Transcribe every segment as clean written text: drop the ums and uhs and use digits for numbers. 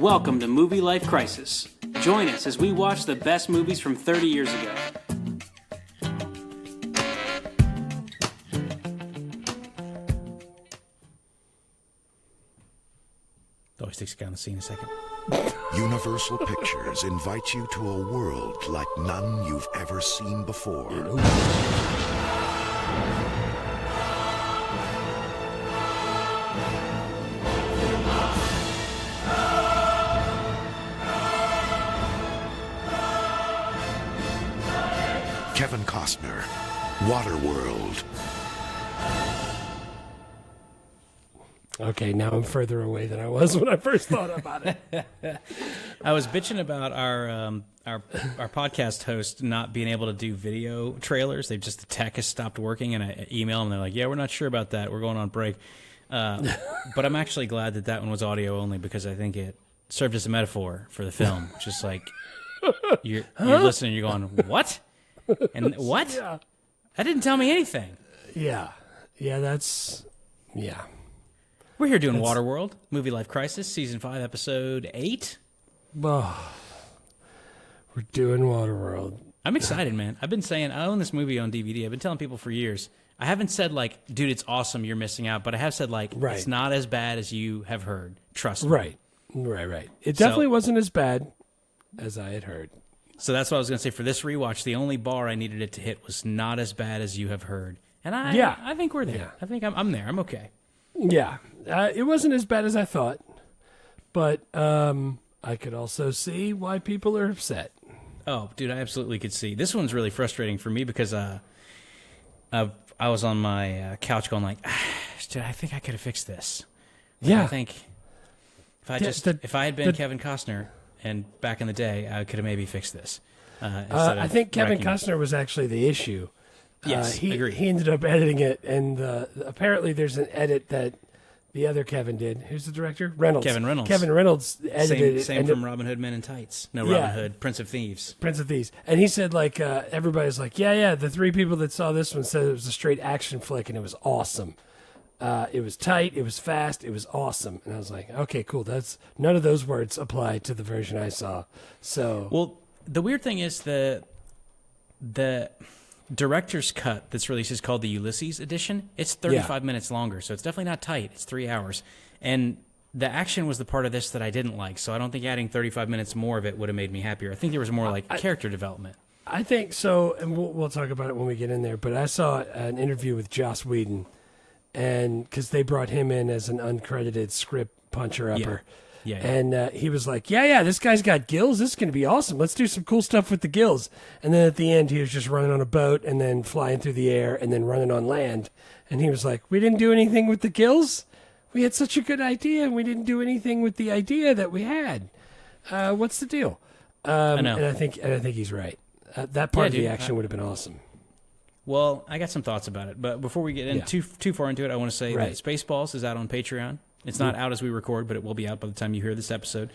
Welcome to Movie Life Crisis. Join us as we watch the best movies from 30 years ago. Always takes a guy on the scene a second. Universal Pictures invites you to a world like none you've ever seen before. Kevin Costner, Waterworld. Okay, now I'm further away than I was when I first thought about it. I was bitching about our podcast host not being able to do video trailers. The tech has stopped working, and I email them. They're like, "Yeah, we're not sure about that. We're going on break." But I'm actually glad that one was audio only because I think it served as a metaphor for the film. Just like you're listening, you're going, "What?" And what? Yeah. That didn't tell me anything. Yeah. Yeah. We're here doing Waterworld, Movie Life Crisis, Season 5, Episode 8. Oh, we're doing Waterworld. I'm excited, man. I've been saying, I own this movie on DVD. I've been telling people for years. I haven't said, like, dude, it's awesome, you're missing out. But I have said, like, It's not as bad as you have heard. Trust me. Right. It definitely wasn't as bad as I had heard. So that's what I was going to say. For this rewatch, the only bar I needed it to hit was not as bad as you have heard. And I think we're there. Yeah. I think I'm there. I'm okay. Yeah. It wasn't as bad as I thought. But I could also see why people are upset. Oh, dude, I absolutely could see. This one's really frustrating for me because I was on my couch going like, dude, I think I could have fixed this. Yeah. I think if I had been Kevin Costner and back in the day, I could have maybe fixed this. I think Kevin Costner was actually the issue. Yes, agreed. He ended up editing it, and apparently there's an edit that the other Kevin did. Who's the director? Reynolds. Kevin Reynolds. Kevin Reynolds edited it. Same from Robin Hood Men in Tights. No, Robin Hood, Prince of Thieves. Prince of Thieves. And he said, like, everybody's like, yeah, the three people that saw this one said it was a straight action flick, and it was awesome. It was tight, it was fast, it was awesome. And I was like, okay, cool. None of those words apply to the version I saw. So, well, the weird thing is the director's cut that's released is called the Ulysses edition. It's 35 minutes longer, so it's definitely not tight. It's 3 hours. And the action was the part of this that I didn't like, so I don't think adding 35 minutes more of it would have made me happier. I think there was more like character development. I think so, and we'll talk about it when we get in there, but I saw an interview with Joss Whedon, and because they brought him in as an uncredited script puncher-upper. Yeah. And he was like, yeah, this guy's got gills. This is going to be awesome. Let's do some cool stuff with the gills. And then at the end, he was just running on a boat and then flying through the air and then running on land. And he was like, we didn't do anything with the gills? We had such a good idea, and we didn't do anything with the idea that we had. What's the deal? I know. And I think he's right. That part of the action would have been awesome. Well, I got some thoughts about it. But before we get in too far into it, I want to say that Spaceballs is out on Patreon. It's not out as we record, but it will be out by the time you hear this episode.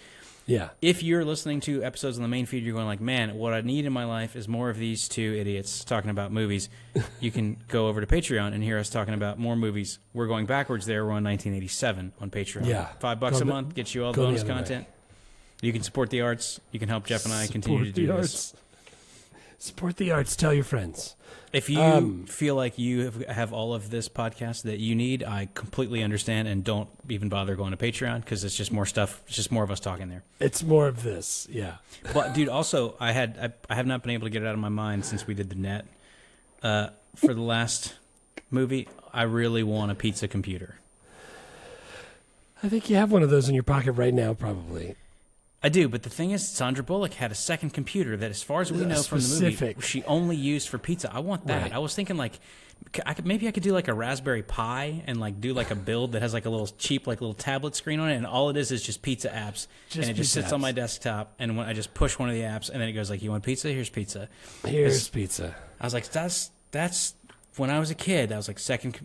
Yeah. If you're listening to episodes on the main feed, you're going like, man, what I need in my life is more of these two idiots talking about movies. You can go over to Patreon and hear us talking about more movies. We're going backwards there. We're on 1987 on Patreon. Yeah. $5 a month gets you all the bonus content. You can support the arts. You can help Jeff and I continue to do this. Support the arts. Tell your friends. If you feel like you have all of this podcast that you need, I completely understand, and don't even bother going to Patreon because it's just more stuff. It's just more of us talking there. It's more of this, yeah. But dude, also I have not been able to get it out of my mind since we did the net. For the last movie, I really want a pizza computer. I think you have one of those in your pocket right now, probably. I do, but the thing is, Sandra Bullock had a second computer that, as far as we know from the movie, she only used for pizza. I want that. Right. I was thinking, like, maybe I could do like a Raspberry Pi and like do like a build that has like a little cheap, like little tablet screen on it, and all it is just pizza apps, and it just sits on my desktop. And when I just push one of the apps, and then it goes like, "You want pizza? Here's pizza." Here's pizza. I was like, that's when I was a kid. I was like,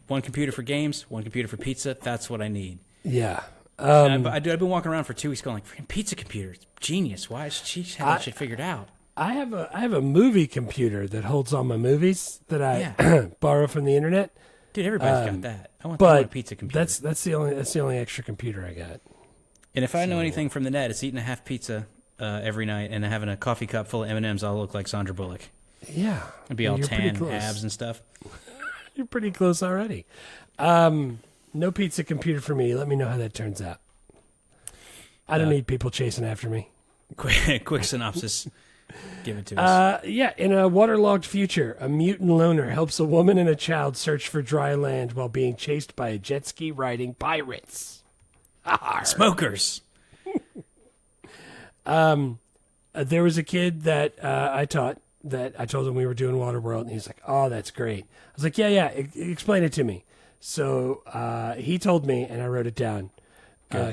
one computer for games, one computer for pizza. That's what I need. Yeah. I've been walking around for 2 weeks going like, freaking pizza computer, genius. Why is she have that shit figured out? I have a movie computer that holds all my movies that I borrow from the internet. Dude, everybody's got that. I want a pizza computer. That's the only extra computer I got. And if I know anything from the net, it's eating a half pizza every night and having a coffee cup full of M&Ms. I'll look like Sandra Bullock. Yeah. I'd be all tan, abs and stuff. You're pretty close already. No pizza computer for me. Let me know how that turns out. I don't need people chasing after me. Quick synopsis. Give it to us. In a waterlogged future, a mutant loner helps a woman and a child search for dry land while being chased by jet ski riding pirates. Smokers. There was a kid that I taught that I told him we were doing Waterworld, and he's like, "Oh, that's great." I was like, "Yeah, explain it to me." So he told me, and I wrote it down.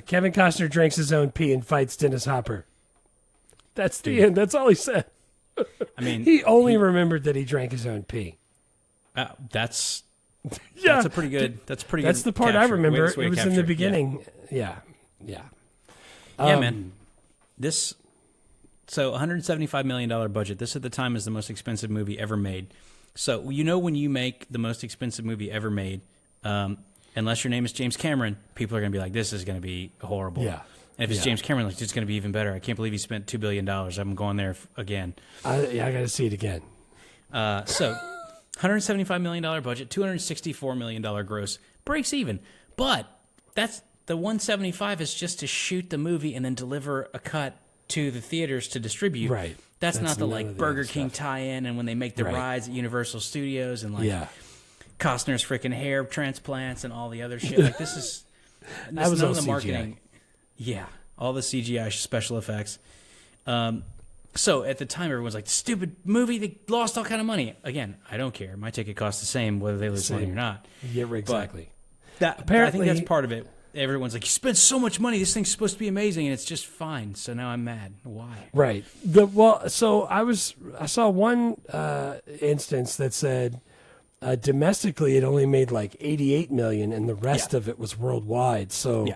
Kevin Costner drinks his own pee and fights Dennis Hopper. That's the end. That's all he said. I mean, he remembered that he drank his own pee. That's a pretty good. That's pretty. That's good the part capture. I remember. Way It was in the beginning. Yeah. Man. This. So $175 million budget. This at the time is the most expensive movie ever made. So when you make the most expensive movie ever made, unless your name is James Cameron, people are going to be like, "This is going to be horrible." Yeah. And if it's James Cameron, like, it's going to be even better. I can't believe he spent $2 billion. I'm going there again. I got to see it again. So, $175 million budget, $264 million gross, breaks even. But that's the $175 is just to shoot the movie and then deliver a cut to the theaters to distribute. Right. That's not the Burger King tie-in and when they make the rides at Universal Studios and Costner's freaking hair transplants and all the other shit. Like this is that was none all of the CGI. Marketing. Yeah, all the CGI special effects. So at the time, everyone's like, "Stupid movie! They lost all kind of money." Again, I don't care. My ticket costs the same whether they lose money or not. Yeah, exactly. Apparently, I think that's part of it. Everyone's like, "You spent so much money. This thing's supposed to be amazing, and it's just fine." So now I'm mad. Why? Right. So I saw one instance that said domestically it only made like 88 million, and the rest of it was worldwide. So,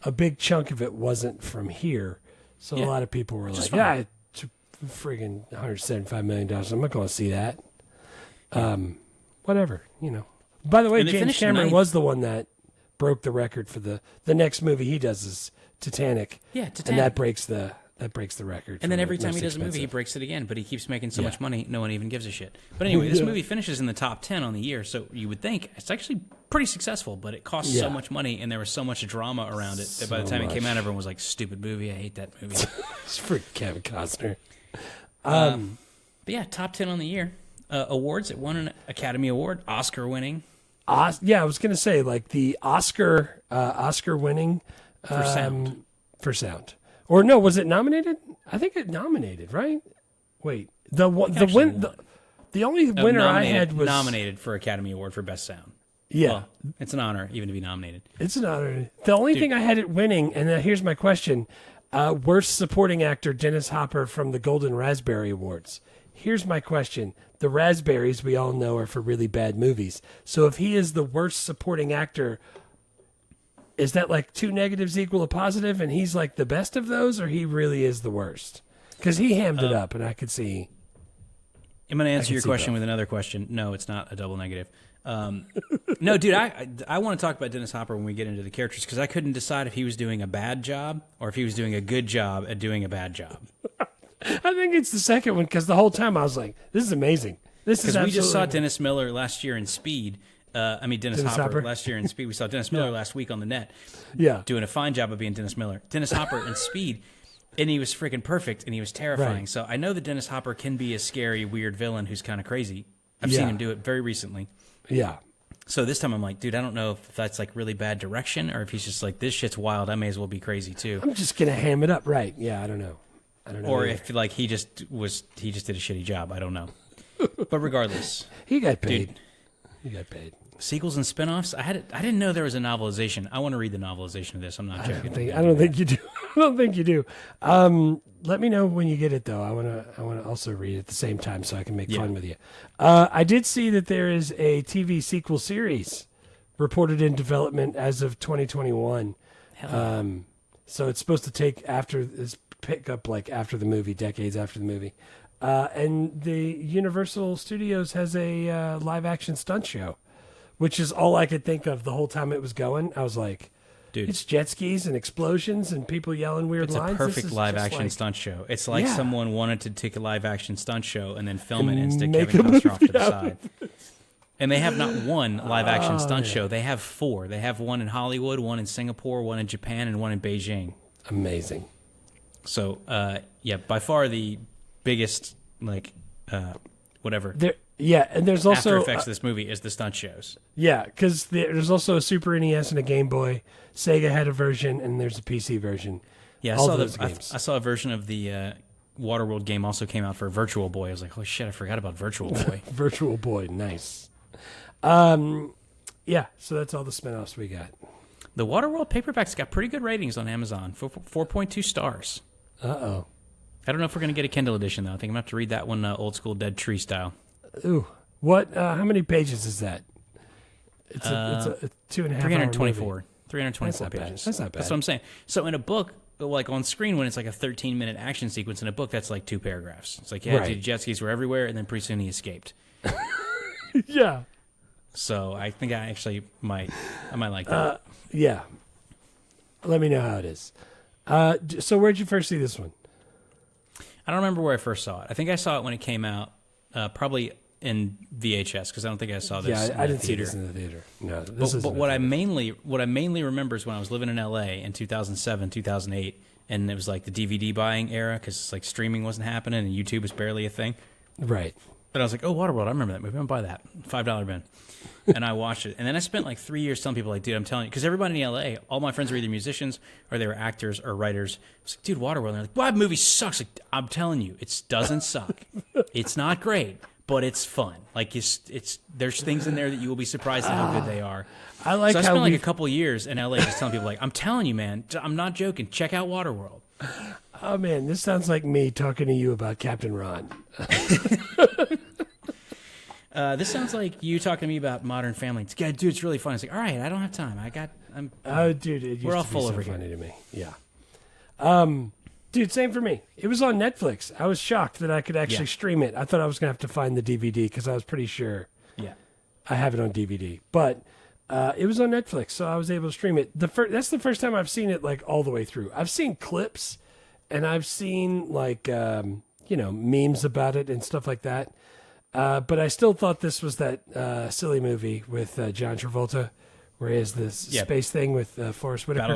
a big chunk of it wasn't from here. So a lot of people were like, "Yeah, it's friggin' $175 million. I'm not going to see that." Whatever, By the way, James Cameron was the one that broke the record for the next movie he does is Titanic. Yeah, Titanic. And that breaks the record. And then every time he does a movie, he breaks it again, but he keeps making so much money, no one even gives a shit. But anyway, this movie finishes in the top 10 on the year, so you would think it's actually pretty successful, but it cost so much money, and there was so much drama around it that by the time it came out, everyone was like, "Stupid movie, I hate that movie." It's for Kevin Costner. But yeah, top 10 on the year. Awards, it won an Academy Award, Oscar winning. I was going to say, like, the Oscar winning For sound. For sound. Or no, was it nominated? I think it nominated, right? Wait, the only winner I had was nominated for Academy Award for Best Sound. Yeah, well, it's an honor even to be nominated. It's an honor. The only thing I had it winning, and here's my question: worst supporting actor Dennis Hopper from the Golden Raspberry Awards. Here's my question: the raspberries we all know are for really bad movies. So if he is the worst supporting actor, is that like two negatives equal a positive, and he's like the best of those, or he really is the worst? Because he hammed it up, and I could see. I'm going to answer your question with another question. No, it's not a double negative. No, dude, I want to talk about Dennis Hopper when we get into the characters because I couldn't decide if he was doing a bad job or if he was doing a good job at doing a bad job. I think it's the second one because the whole time I was like, "This is amazing." Because we just saw Dennis Miller last year in Speed. Dennis Hopper last year in Speed. We saw Dennis Miller last week on the net. Yeah, doing a fine job of being Dennis Miller. Dennis Hopper in Speed. And he was freaking perfect, and he was terrifying. Right. So I know that Dennis Hopper can be a scary, weird villain who's kind of crazy. I've seen him do it very recently. Yeah. So this time I'm like, dude, I don't know if that's like really bad direction or if he's just like, this shit's wild. I may as well be crazy too. I'm just gonna ham it up, right? Yeah, I don't know. Or if like he just did a shitty job. I don't know. But regardless, he got paid. Dude, he got paid. Sequels and spinoffs. I didn't know there was a novelization. I want to read the novelization of this. I'm not joking. I don't think you do. I don't think you do. Let me know when you get it, though. I want to also read it at the same time so I can make fun with you. I did see that there is a TV sequel series reported in development as of 2021. So it's supposed to pick up like after the movie, decades after the movie. And the Universal Studios has a live action stunt show, which is all I could think of the whole time it was going. I was like, Dude. It's jet skis and explosions and people yelling weird It's lines. a perfect This is live just action like- stunt show. It's like Yeah. someone wanted to take a live action stunt show and then film it And and stick make Kevin a Costner off to movie the out side. And they have not one live action stunt show. They have 4. They have one in Hollywood, one in Singapore, one in Japan, and one in Beijing. Amazing. So, yeah, by far the biggest, like, whatever. And there's also After Effects of this movie is the stunt shows. Yeah, because there's also a Super NES and a Game Boy. Sega had a version, and there's a PC version. Yeah, I All saw of those games. I saw a version of the Waterworld game also came out for Virtual Boy. I was like, holy shit, I forgot about Virtual Boy. Virtual Boy, nice. Yeah, so that's all the spinoffs we got. The Waterworld paperback's got pretty good ratings on Amazon, 4.2 stars. Uh-oh. I don't know if we're going to get a Kindle edition, though. I think I'm going to have to read that one old school Dead Tree style. Ooh. What? How many pages is that? It's a 2.5 324. hour 324 That's not bad. pages. That's not bad. That's what I'm saying. So in a book, like on screen, when it's like a 13-minute action sequence in a book, that's like 2 paragraphs. It's like, yeah, Right. dude, jet skis were everywhere, and then pretty soon he escaped. movie. Yeah. So I think I actually might like that. Yeah. Let me know how it is. So where'd you first see this one? I don't remember where I first saw it. I think I saw it when it came out, probably in VHS, because I don't think I saw this in I the didn't theater. see this in the theater. No, this is. But what I mainly remember is when I was living in LA in 2007, 2008, and it was like the DVD buying era because like streaming wasn't happening and YouTube was barely a thing. Right. And I was like, oh, Waterworld, I remember that movie. I'm going to buy that. $5 bin. And I watched it. And then I spent like 3 years telling people, like, dude, I'm telling you, because everybody in LA, all my friends were either musicians or they were actors or writers. I was like, dude, Waterworld. And they're like, well, that movie sucks. Like, I'm telling you, it doesn't suck. It's not great, but it's fun. Like, there's things in there that you will be surprised at how good they are. I like so I how spent like a couple years in LA just telling people, like, I'm telling you, man, I'm not joking. Check out Waterworld. Oh man, this sounds like me talking to you about Captain Ron. This sounds like you talking to me about Modern Family. It's, yeah, dude, it's really fun. It's like, all right, I don't have time. Oh, dude, it used We're all to be full so over here. funny to me. Yeah. Dude, same for me. It was on Netflix. I was shocked that I could actually Yeah. stream it. I thought I was gonna have to find the DVD because I was pretty sure Yeah. I have it on DVD. But it was on Netflix, so I was able to stream it. That's the first time I've seen it like all the way through. I've seen clips, and I've seen like memes about it and stuff like that. But I still thought this was that silly movie with John Travolta, where he has this space thing with Forrest Whitaker.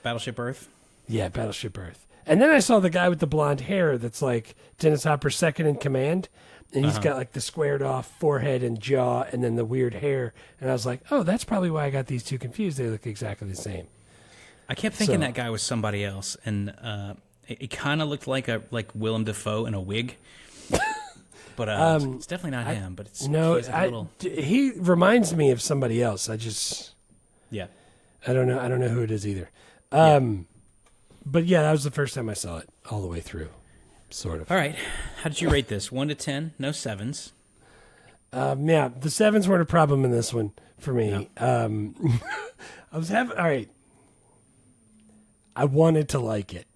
Battleship Earth. Yeah, Battleship Earth. And then I saw the guy with the blonde hair that's like Dennis Hopper's second in command. And he's got like the squared off forehead and jaw and then the weird hair. And I was like, oh, that's probably why I got these two confused. They look exactly the same. I kept thinking that guy was somebody else, and it kind of looked like Willem Dafoe in a wig. But it's definitely not him. But it's No, he's a little... he reminds me of somebody else. I don't know who it is either. But yeah, that was the first time I saw it all the way through, sort of. All right, how did you rate this? 1 to 10, no 7s. Yeah, the 7s weren't a problem in this one for me. No. All right. I wanted to like it.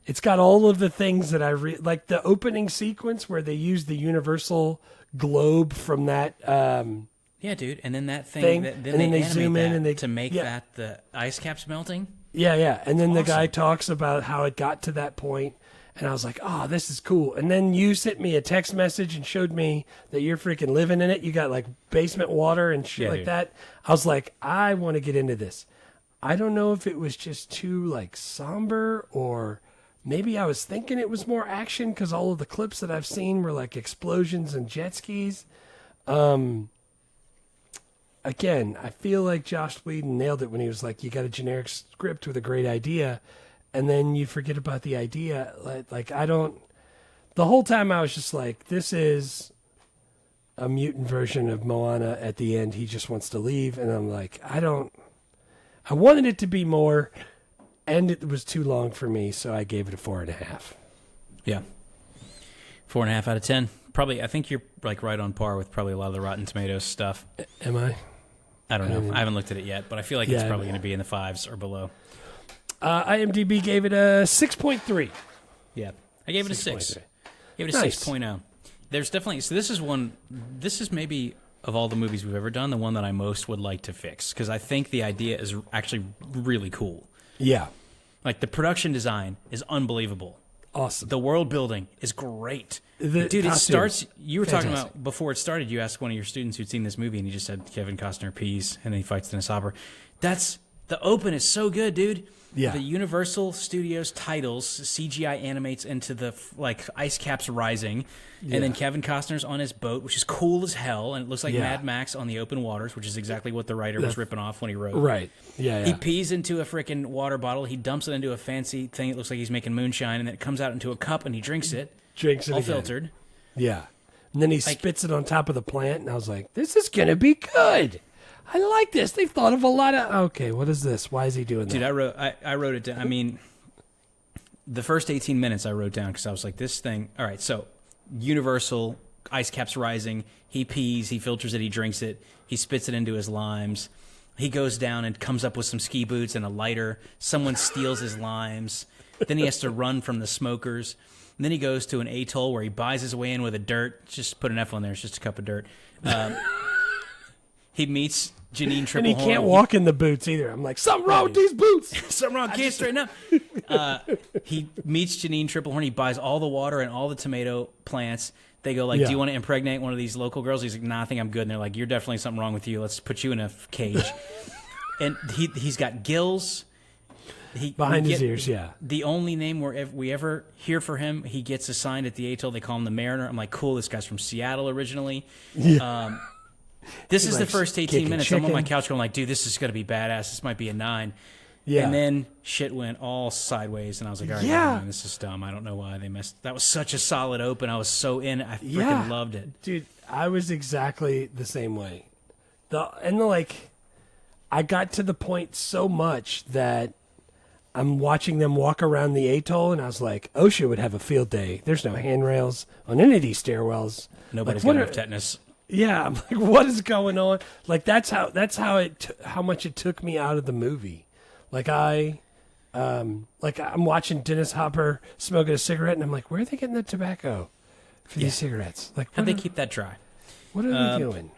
It's got all of the things that like the opening sequence where they use the universal globe from that. Yeah, dude, and then that thing, and then they zoom in and to make that the ice caps melting. Yeah. And then the awesome. guy talks about how it got to that point, and I was like, oh, this is cool. And then you sent me a text message and showed me that you're freaking living in it. You got like basement water and shit like dude. that. I was like, I want to get into this. I don't know if it was just too like somber, or maybe I was thinking it was more action because all of the clips that I've seen were like explosions and jet skis. Again, I feel like Josh Whedon nailed it when he was like, you got a generic script with a great idea, and then you forget about the idea. The whole time I was just like, this is a mutant version of Moana at the end. He just wants to leave. And I'm like, I wanted it to be more, and it was too long for me, so I gave it a 4.5. Yeah. 4.5 out of 10. Probably, I think you're like right on par with probably a lot of the Rotten Tomatoes stuff. Am I? I don't know. I haven't looked at it yet, but I feel like it's probably going to be in the 5s or below. IMDb gave it a 6.3. Yeah. I gave it a 6. 6.3. Gave it a Nice. 6.0. There's definitely, so this is maybe of all the movies we've ever done, the one that I most would like to fix, because I think the idea is actually really cool. Yeah. Like, the production design is unbelievable. Awesome. The world building is great. The Dude, it costumes, starts... You were talking fantastic. about, before it started, you asked one of your students who'd seen this movie, and he just said Kevin Costner pees, and then he fights Dennis Hopper. The open is so good, dude. Yeah. The Universal Studios titles, CGI animates into the, like, ice caps rising, and then Kevin Costner's on his boat, which is cool as hell, and it looks like Mad Max on the open waters, which is exactly what the writer was ripping off when he wrote. Right. Yeah, He pees into a freaking water bottle. He dumps it into a fancy thing. It looks like he's making moonshine, and then it comes out into a cup, and he drinks it. Drinks it all again. filtered. Yeah. And then he spits it on top of the plant, and I was like, this is going to be good. I like this. They've thought of a lot of... Okay, what is this? Why is he doing that? Dude, I wrote it down. I mean, the first 18 minutes I wrote down because I was like, this thing... All right, so Universal, ice caps rising. He pees, he filters it, he drinks it. He spits it into his limes. He goes down and comes up with some ski boots and a lighter. Someone steals his limes. Then he has to run from the smokers. And then he goes to an atoll where he buys his way in with a dirt. Just put an F on there. It's just a cup of dirt. He meets Jeanine Tripplehorn. And he can't walk in the boots either. I'm like, something wrong with these boots. Something wrong. Can't straighten up. He meets Jeanine Tripplehorn. He buys all the water and all the tomato plants. They go like, do you want to impregnate one of these local girls? He's like, nah, I think I'm good. And they're like, you're definitely something wrong with you. Let's put you in a cage. And he's got gills. Behind his ears, yeah. The only name we ever hear for him, he gets assigned at the atoll. They call him the Mariner. I'm like, cool, this guy's from Seattle originally. Yeah. This is the first 18 minutes. Chicken. I'm on my couch going like, dude, this is going to be badass. This might be a 9. Yeah. And then shit went all sideways, and I was like, all right, man, this is dumb. I don't know why they messed. That was such a solid open. I was so in. I freaking loved it. Dude, I was exactly the same way. I got to the point so much that I'm watching them walk around the atoll, and I was like, OSHA would have a field day. There's no handrails on any of these stairwells. Nobody's going to have tetanus. Yeah, I'm like, what is going on? Like, that's how much it took me out of the movie. Like, I'm watching Dennis Hopper smoking a cigarette, and I'm like, where are they getting the tobacco for these cigarettes? Like, how'd they keep that dry? What are they doing?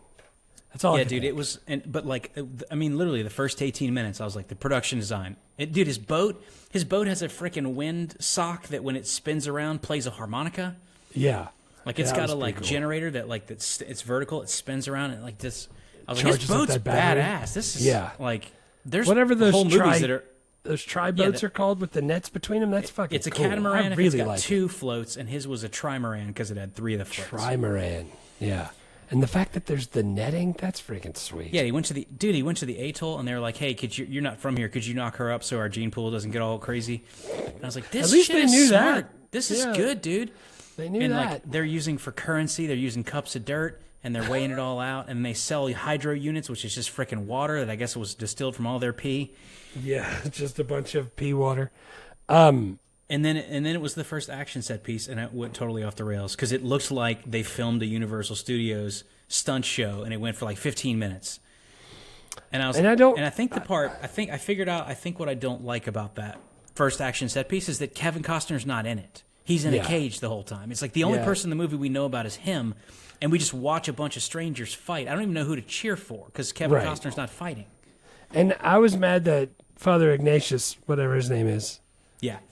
That's all. Yeah, dude, it was, literally the first 18 minutes, I was like, the production design. Dude, his boat has a freaking wind sock that when it spins around plays a harmonica. Yeah. Like, it's got a generator that it's vertical, it spins around and like this. I was like, this boat's badass. This is like, there's whatever those whole movies that are. Those tri-boats are called with the nets between them. That's fucking It's a cool. catamaran. I really it's got like 2 floats, and his was a trimaran because it had 3 of the floats. Trimaran, yeah. And the fact that there's the netting, that's freaking sweet. Yeah, he went to the atoll, and they were like, "Hey, you're not from here. Could you knock her up so our gene pool doesn't get all crazy?" And I was like, "This At least shit they is knew smart. that. This is good, dude." They knew and that. like they're using for currency, they're using cups of dirt, and they're weighing it all out, and they sell hydro units, which is just freaking water that I guess was distilled from all their pee. Yeah, just a bunch of pee water. And then it was the first action set piece, and it went totally off the rails because it looked like they filmed a Universal Studios stunt show, and it went for like 15 minutes. And I think what I don't like about that first action set piece is that Kevin Costner's not in it. He's in a cage the whole time. It's like the only person in the movie we know about is him, and we just watch a bunch of strangers fight. I don't even know who to cheer for because Kevin Costner's not fighting. And I was mad that Father Ignatius, whatever his name is,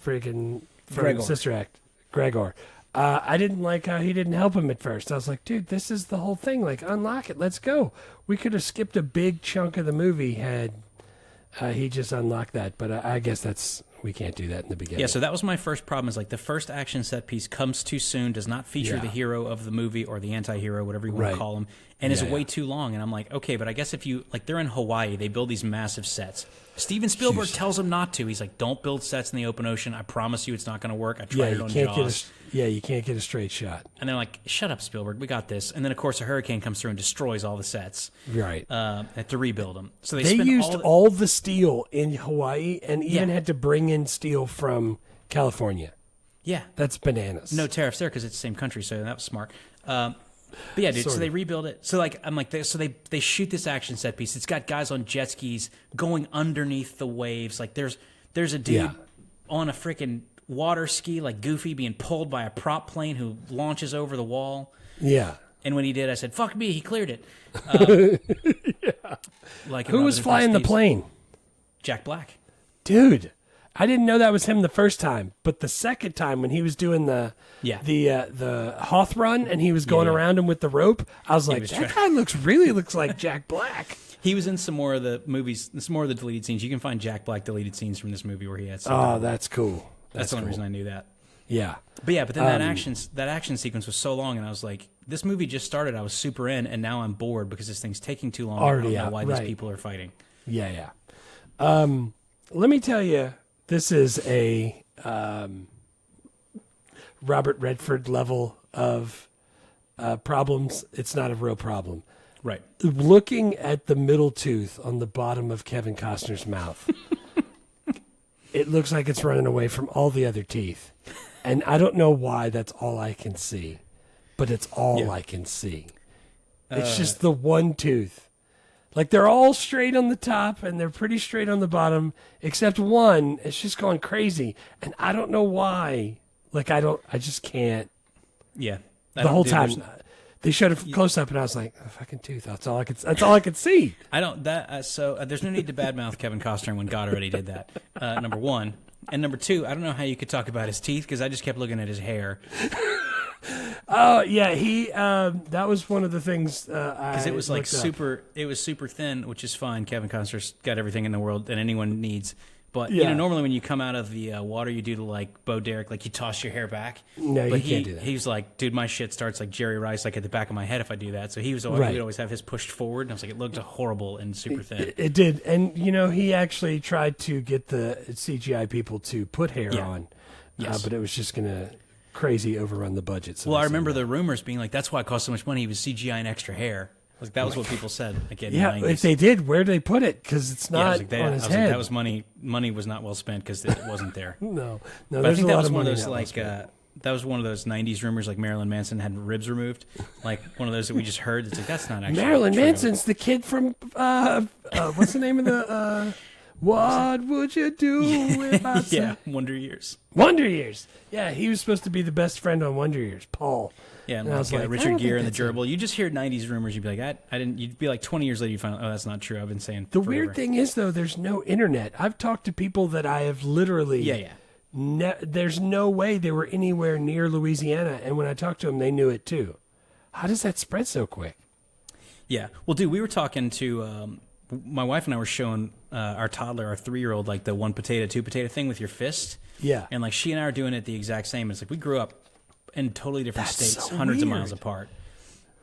freaking from Gregor. Sister Act, Gregor. I didn't like how he didn't help him at first. I was like, dude, this is the whole thing. Like, unlock it. Let's go. We could have skipped a big chunk of the movie had he just unlocked that. But I guess we can't do that in the beginning. Yeah, so that was my first problem is like the first action set piece comes too soon, does not feature the hero of the movie or the anti-hero, whatever you want to call him, and is way too long. And I'm like, okay, but I guess if you, like they're in Hawaii, they build these massive sets. Steven Spielberg tells them not to. He's like, don't build sets in the open ocean. I promise you it's not going to work. I tried it on Jaws. You can't get a straight shot. And they're like, shut up, Spielberg. We got this. And then, of course, a hurricane comes through and destroys all the sets. Right. Have to rebuild them. So they used all the steel in Hawaii and even had to bring in steel from California. Yeah. That's bananas. No tariffs there because it's the same country, so that was smart. But yeah, dude, so they rebuild it. So like, I'm like, they shoot this action set piece. It's got guys on jet skis going underneath the waves. Like there's a dude on a freaking water ski, like Goofy, being pulled by a prop plane who launches over the wall. Yeah. And when he did, I said, "Fuck me, he cleared it." Like Who was flying the plane? Jack Black. Dude, I didn't know that was him the first time, but the second time when he was doing the Hoth run and he was going around him with the rope, I was like, that guy looks like Jack Black. He was in some more of the movies, some more of the deleted scenes. You can find Jack Black deleted scenes from this movie where he had. Oh, that's cool. That's the only reason I knew that. Yeah. But then that action sequence was so long, and I was like, this movie just started. I was super in, and now I'm bored because this thing's taking too long. Already I don't know why right. these people are fighting. Yeah. Let me tell you, this is a Robert Redford level of problems. It's not a real problem. Right. Looking at the middle tooth on the bottom of Kevin Costner's mouth, it looks like it's running away from all the other teeth. And I don't know why that's all I can see, but it's all I can see. It's just the one tooth. Like they're all straight on the top and they're pretty straight on the bottom, except one. It's just going crazy. And I don't know why. Like I just can't. Yeah. The whole time. They showed a close up and I was like, oh, fucking tooth. That's all I could see. I don't, there's no need to badmouth Kevin Costner when God already did that. Number one. And number two, I don't know how you could talk about his teeth because I just kept looking at his hair. Oh yeah, he that was one of the things because it was like super thin, which is fine. Kevin Costner's got everything in the world that anyone needs. But you know, normally when you come out of the water, you do the like Bo Derek, like you toss your hair back. No, you can't do that. He's like, dude, my shit starts like Jerry Rice, like at the back of my head if I do that. So he would always have his pushed forward, and I was like, it looked horrible and super thin. It did, and you know, he actually tried to get the CGI people to put hair on, but it was just gonna crazy overrun the budget. So I remember the rumors being like, that's why it cost so much money. He was CGI-ing extra hair. Like that was what people said. Like, in the 90s. If they did, where'd they put it? Because it's not on his head. Like, that was money. Money was not well spent because it wasn't there. No. But I think that was one of those like that was one of those '90s rumors, like Marilyn Manson had ribs removed. Like one of those that we just heard. It's like that's not actually Marilyn true. Manson's the kid from what's the name of the What would you do if I said Wonder Years. Wonder Years. Yeah, he was supposed to be the best friend on Wonder Years, Paul. Yeah, and like, Richard Gere and the Gerbil. You just hear '90s rumors. You'd be like, I didn't. You'd be like 20 years later, you find out, oh, that's not true. I've been saying. The forever. weird thing is, though, there's no internet. I've talked to people that I have literally. There's no way they were anywhere near Louisiana, and when I talked to them, they knew it too. How does that spread so quick? Yeah. Well, dude, we were talking to my wife and I were showing our toddler, our 3-year-old, like the 1 potato, 2 potato thing with your fist. Yeah. And like she and I are doing it the exact same. It's like we grew up in totally different states, so hundreds of weird. miles apart.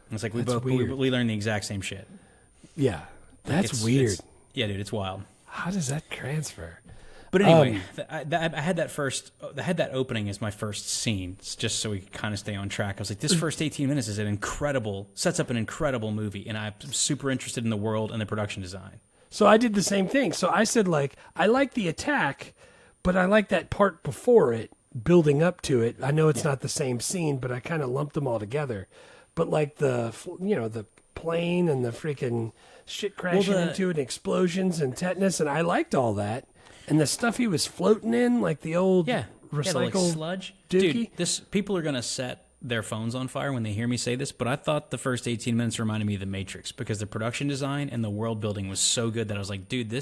And it's like we learned the exact same shit. Yeah. That's weird. Yeah, dude, it's wild. How does that transfer? But anyway, I had that opening as my first scene, just so we could kind of stay on track. I was like, this first 18 minutes is sets up an incredible movie, and I'm super interested in the world and the production design. So I did the same thing. So I said, like, I like the attack, but I like that part before it, building up to it. I know it's not the same scene, but I kind of lumped them all together. But like the plane and the freaking shit crashing into it, and explosions and tetanus, and I liked all that. And the stuff he was floating in, like the old recycled like sludge. dookie. Dude, people are going to set their phones on fire when they hear me say this, but I thought the first 18 minutes reminded me of The Matrix because the production design and the world building was so good that I was like, dude,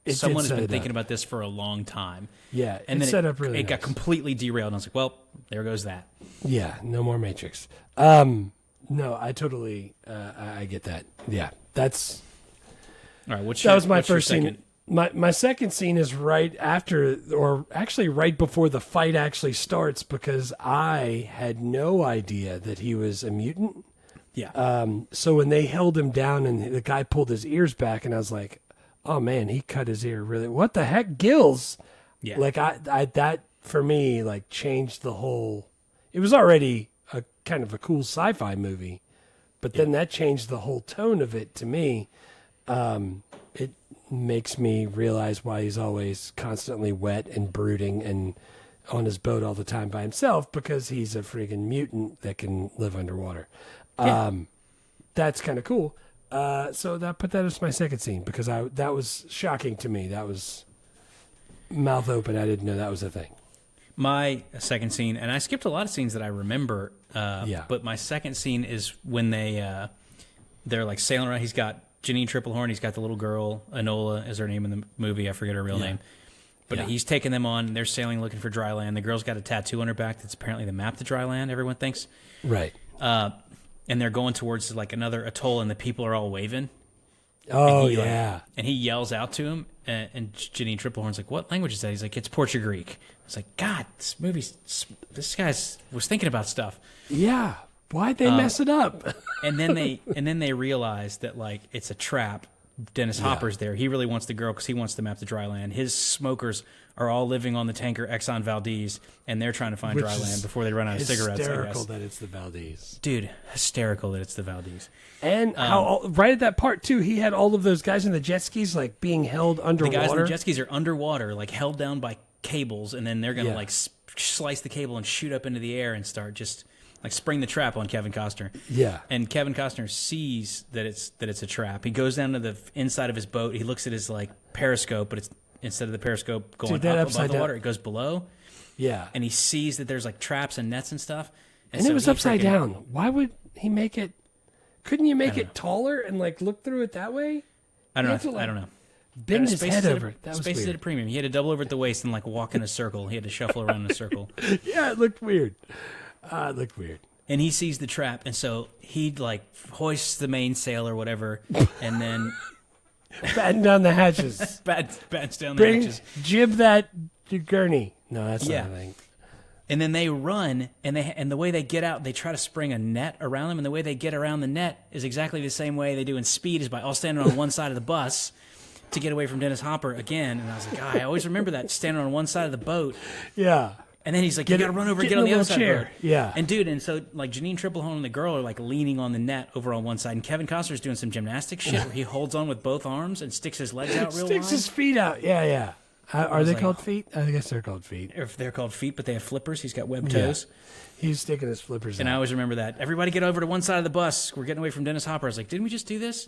someone has been thinking about this for a long time. Yeah, and then set up really it got completely derailed, and I was like, well, there goes that. Yeah, no more Matrix. No, I totally, I get that. Yeah, that's... All right, that was my first scene. My second scene is right after, or actually right before the fight actually starts, because I had no idea that he was a mutant. Yeah. So when they held him down and the guy pulled his ears back, and I was like, oh man, he cut his ear really. What the heck, gills? Yeah. Like I that for me like changed the whole. It was already a kind of a cool sci-fi movie, but then that changed the whole tone of it to me. It makes me realize why he's always constantly wet and brooding and on his boat all the time by himself, because he's a freaking mutant that can live underwater. Yeah. That's kind of cool. So that put that as my second scene, because that was shocking to me. That was mouth open. I didn't know that was a thing. My second scene, and I skipped a lot of scenes that I remember. But my second scene is when they're like sailing around. He's got Jeanine Tripplehorn. He's got the little girl. Enola is her name in the movie. I forget her real name. But he's taking them on. They're sailing, looking for dry land. The girl's got a tattoo on her back that's apparently the map to dry land. Everyone thinks. Right. And they're going towards like another atoll, and the people are all waving. Oh, and yeah. And he yells out to him, and Jeanine Tripplehorn's like, "What language is that?" He's like, "It's Portuguese." It's like, God, this guy was thinking about stuff. Yeah. Why'd they mess it up? and then they realize that like it's a trap. Dennis Hopper's there. He really wants the girl because he wants the map to dry land. His smokers are all living on the tanker Exxon Valdez, and they're trying to find dry land before they run out of cigarettes. Hysterical that it's the Valdez. Dude, hysterical that it's the Valdez. And right at that part, too, he had all of those guys in the jet skis, like, being held underwater. The guys in the jet skis are underwater, like, held down by cables, and then they're going to, like, slice the cable and shoot up into the air and start just, like, spring the trap on Kevin Costner. Yeah. And Kevin Costner sees that it's a trap. He goes down to the inside of his boat. He looks at his, like, periscope, but it's instead of the periscope going up above the water, it goes below. Yeah. And he sees that there's, like, traps and nets and stuff. And so it was upside down. Why would he make it... Couldn't you make it taller and like look through it that way? I don't know. I don't know. Bend his head over. That was Space is at a premium. He had to double over at the waist and like walk in a circle. He had to shuffle around in a circle. Yeah, it looked weird. It looked weird. And he sees the trap, and so he like hoists the mainsail or whatever, and then batten down the hatches. battens down the hatches. Jib that gurney. No, that's not a thing. And then they run, and the way they get out, they try to spring a net around them, and the way they get around the net is exactly the same way they do in Speed, is by all standing on one side of the bus to get away from Dennis Hopper again. And I was like, I always remember that, standing on one side of the boat. Yeah. And then he's like, you got to run over and get on the other side of the boat. Yeah. And dude, and so like Jeanine Tripplehorn and the girl are like leaning on the net over on one side, and Kevin Costner's doing some gymnastic shit where he holds on with both arms and sticks his legs out real wide. Sticks his feet out. Yeah, yeah. Are they called feet? I guess they're called feet. If they're called feet, but they have flippers. He's got webbed toes. He's sticking his flippers out. And I always remember that. Everybody get over to one side of the bus. We're getting away from Dennis Hopper. I was like, didn't we just do this?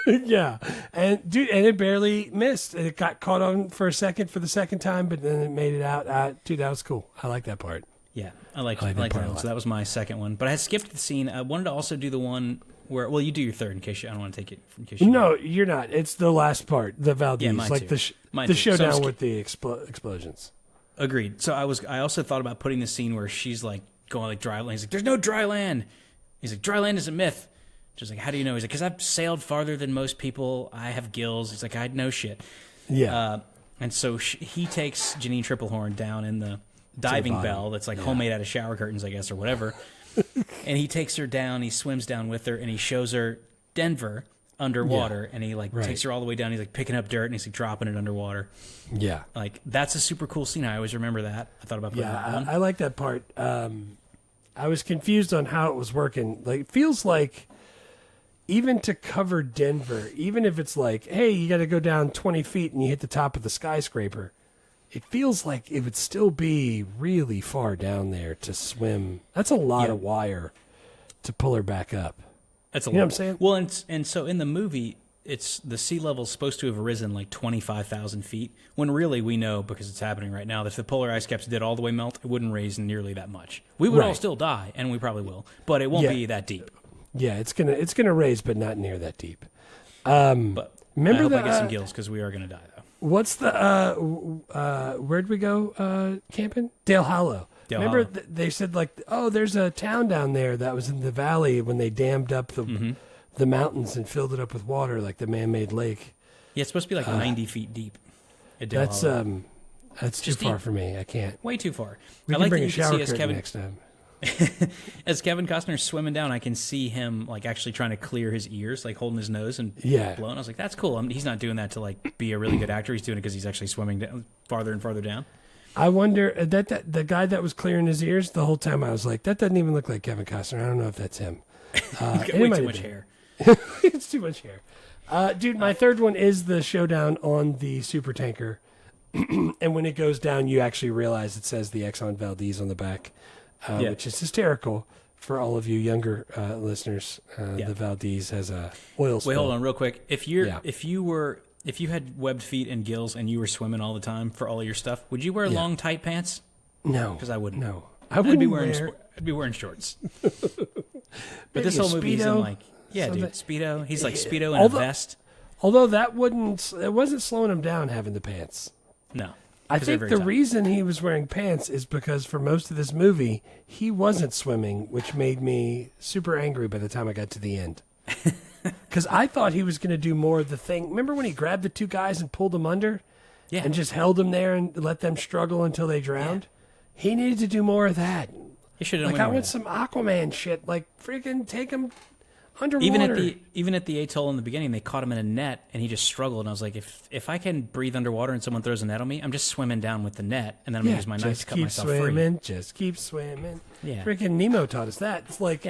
Yeah. And dude, and it barely missed. It got caught on for a second for the second time, but then it made it out. Dude, that was cool. I like that part. Yeah, I like that one. So that was my second one. But I had skipped the scene. I wanted to also do the one where, well, you do your third in case I don't want to take it. In case No, you're not. It's the last part, the Valdez, yeah, mine like too. the showdown with the explosions. Agreed. So I also thought about putting the scene where she's like going like dry land. He's like, there's no dry land. He's like, dry land is a myth. She's like, how do you know? He's like, because I've sailed farther than most people. I have gills. He's like, I know shit. Yeah. And so he takes Jeanine Tripplehorn down in the diving bell that's like homemade out of shower curtains, I guess, or whatever. And he takes her down. He swims down with her, and he shows her Denver underwater. And he like takes her all the way down. He's like picking up dirt, and he's like dropping it underwater. Yeah. Like that's a super cool scene. I always remember that. I thought about putting that on. I like that part. I was confused on how it was working. Like, it feels like even to cover Denver, even if it's like, hey, you got to go down 20 feet and you hit the top of the skyscraper, it feels like it would still be really far down there to swim. That's a lot of wire to pull her back up. That's a lot. You know what I'm saying? Well, and so in the movie, it's the sea level's supposed to have risen like 25,000 feet, when really we know, because it's happening right now, that if the polar ice caps did all the way melt, it wouldn't raise nearly that much. We would all still die, and we probably will, but it won't be that deep. Yeah, it's gonna raise, but not near that deep. But remember I hope I get some gills, because we are going to die, though. What's the where'd we go camping? Dale Hollow. Remember they said like, oh, there's a town down there that was in the valley when they dammed up the mountains and filled it up with water, like the man-made lake. Yeah, it's supposed to be like 90 feet deep. That's too far for me. I can't. Way too far. We can bring a shower curtain next time. As Kevin Costner's swimming down, I can see him like actually trying to clear his ears, like holding his nose and blowing. I was like, that's cool. He's not doing that to like be a really good actor. He's doing it because he's actually swimming down, farther and farther down. I wonder that the guy that was clearing his ears the whole time. I was like, that doesn't even look like Kevin Costner. I don't know if that's him. Way too much hair. It's too much hair. Dude, my third one is the showdown on the super tanker. And when it goes down, you actually realize it says the Exxon Valdez on the back, which is hysterical for all of you younger listeners. The Valdez has a oil spill. Wait, hold on real quick. If you had webbed feet and gills and you were swimming all the time for all of your stuff, would you wear long, tight pants? No, because I wouldn't. No, I wouldn't I'd be wearing shorts. But this whole movie, he's in like, Speedo. He's like Speedo and a vest. Although it wasn't slowing him down having the pants. No. I think the reason he was wearing pants is because for most of this movie, he wasn't swimming, which made me super angry by the time I got to the end. Because I thought he was going to do more of the thing. Remember when he grabbed the two guys and pulled them under? Yeah. And just held them there and let them struggle until they drowned? Yeah. He needed to do more of that. He should have done I want some Aquaman shit. Like, freaking take him underwater. Even at the atoll in the beginning, they caught him in a net, and he just struggled. And I was like, if I can breathe underwater and someone throws a net on me, I'm just swimming down with the net, and then I'm going to use my knife to cut myself free. Just keep swimming. Yeah. Freaking Nemo taught us that. It's like,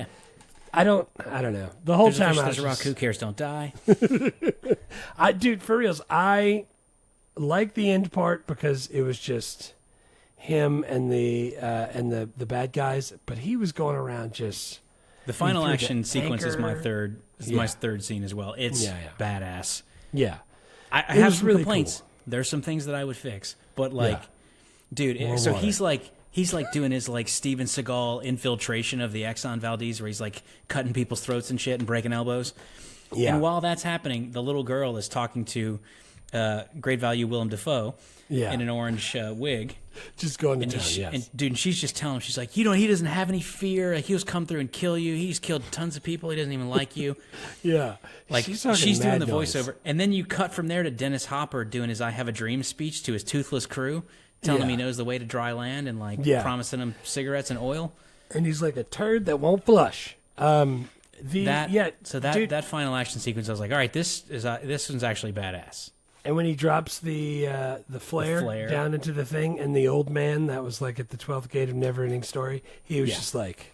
I don't know. The whole time there's a rock, who cares? Don't die. Dude, for reals, I like the end part because it was just him and the bad guys, but he was going around just. The final action sequence is my third scene as well. It's badass. Yeah. I have some complaints. Cool. There's some things that I would fix, but dude, so water. He's like doing his like Steven Seagal infiltration of the Exxon Valdez, where he's like cutting people's throats and shit and breaking elbows. Yeah. And while that's happening, the little girl is talking to great value Willem Dafoe in an orange wig. Just going to town, yes. And dude, and she's just telling him, she's like, he doesn't have any fear. Like, he'll come through and kill you. He's killed tons of people. He doesn't even like you. Yeah. Like, she's doing the voiceover. And then you cut from there to Dennis Hopper doing his I Have a Dream speech to his toothless crew, telling him he knows the way to dry land and promising him cigarettes and oil. And he's like a turd that won't flush. That final action sequence, I was like, all right, this one's actually badass. And when he drops the flare down into the thing, and the old man that was like at the 12th gate of Neverending Story, he was just like,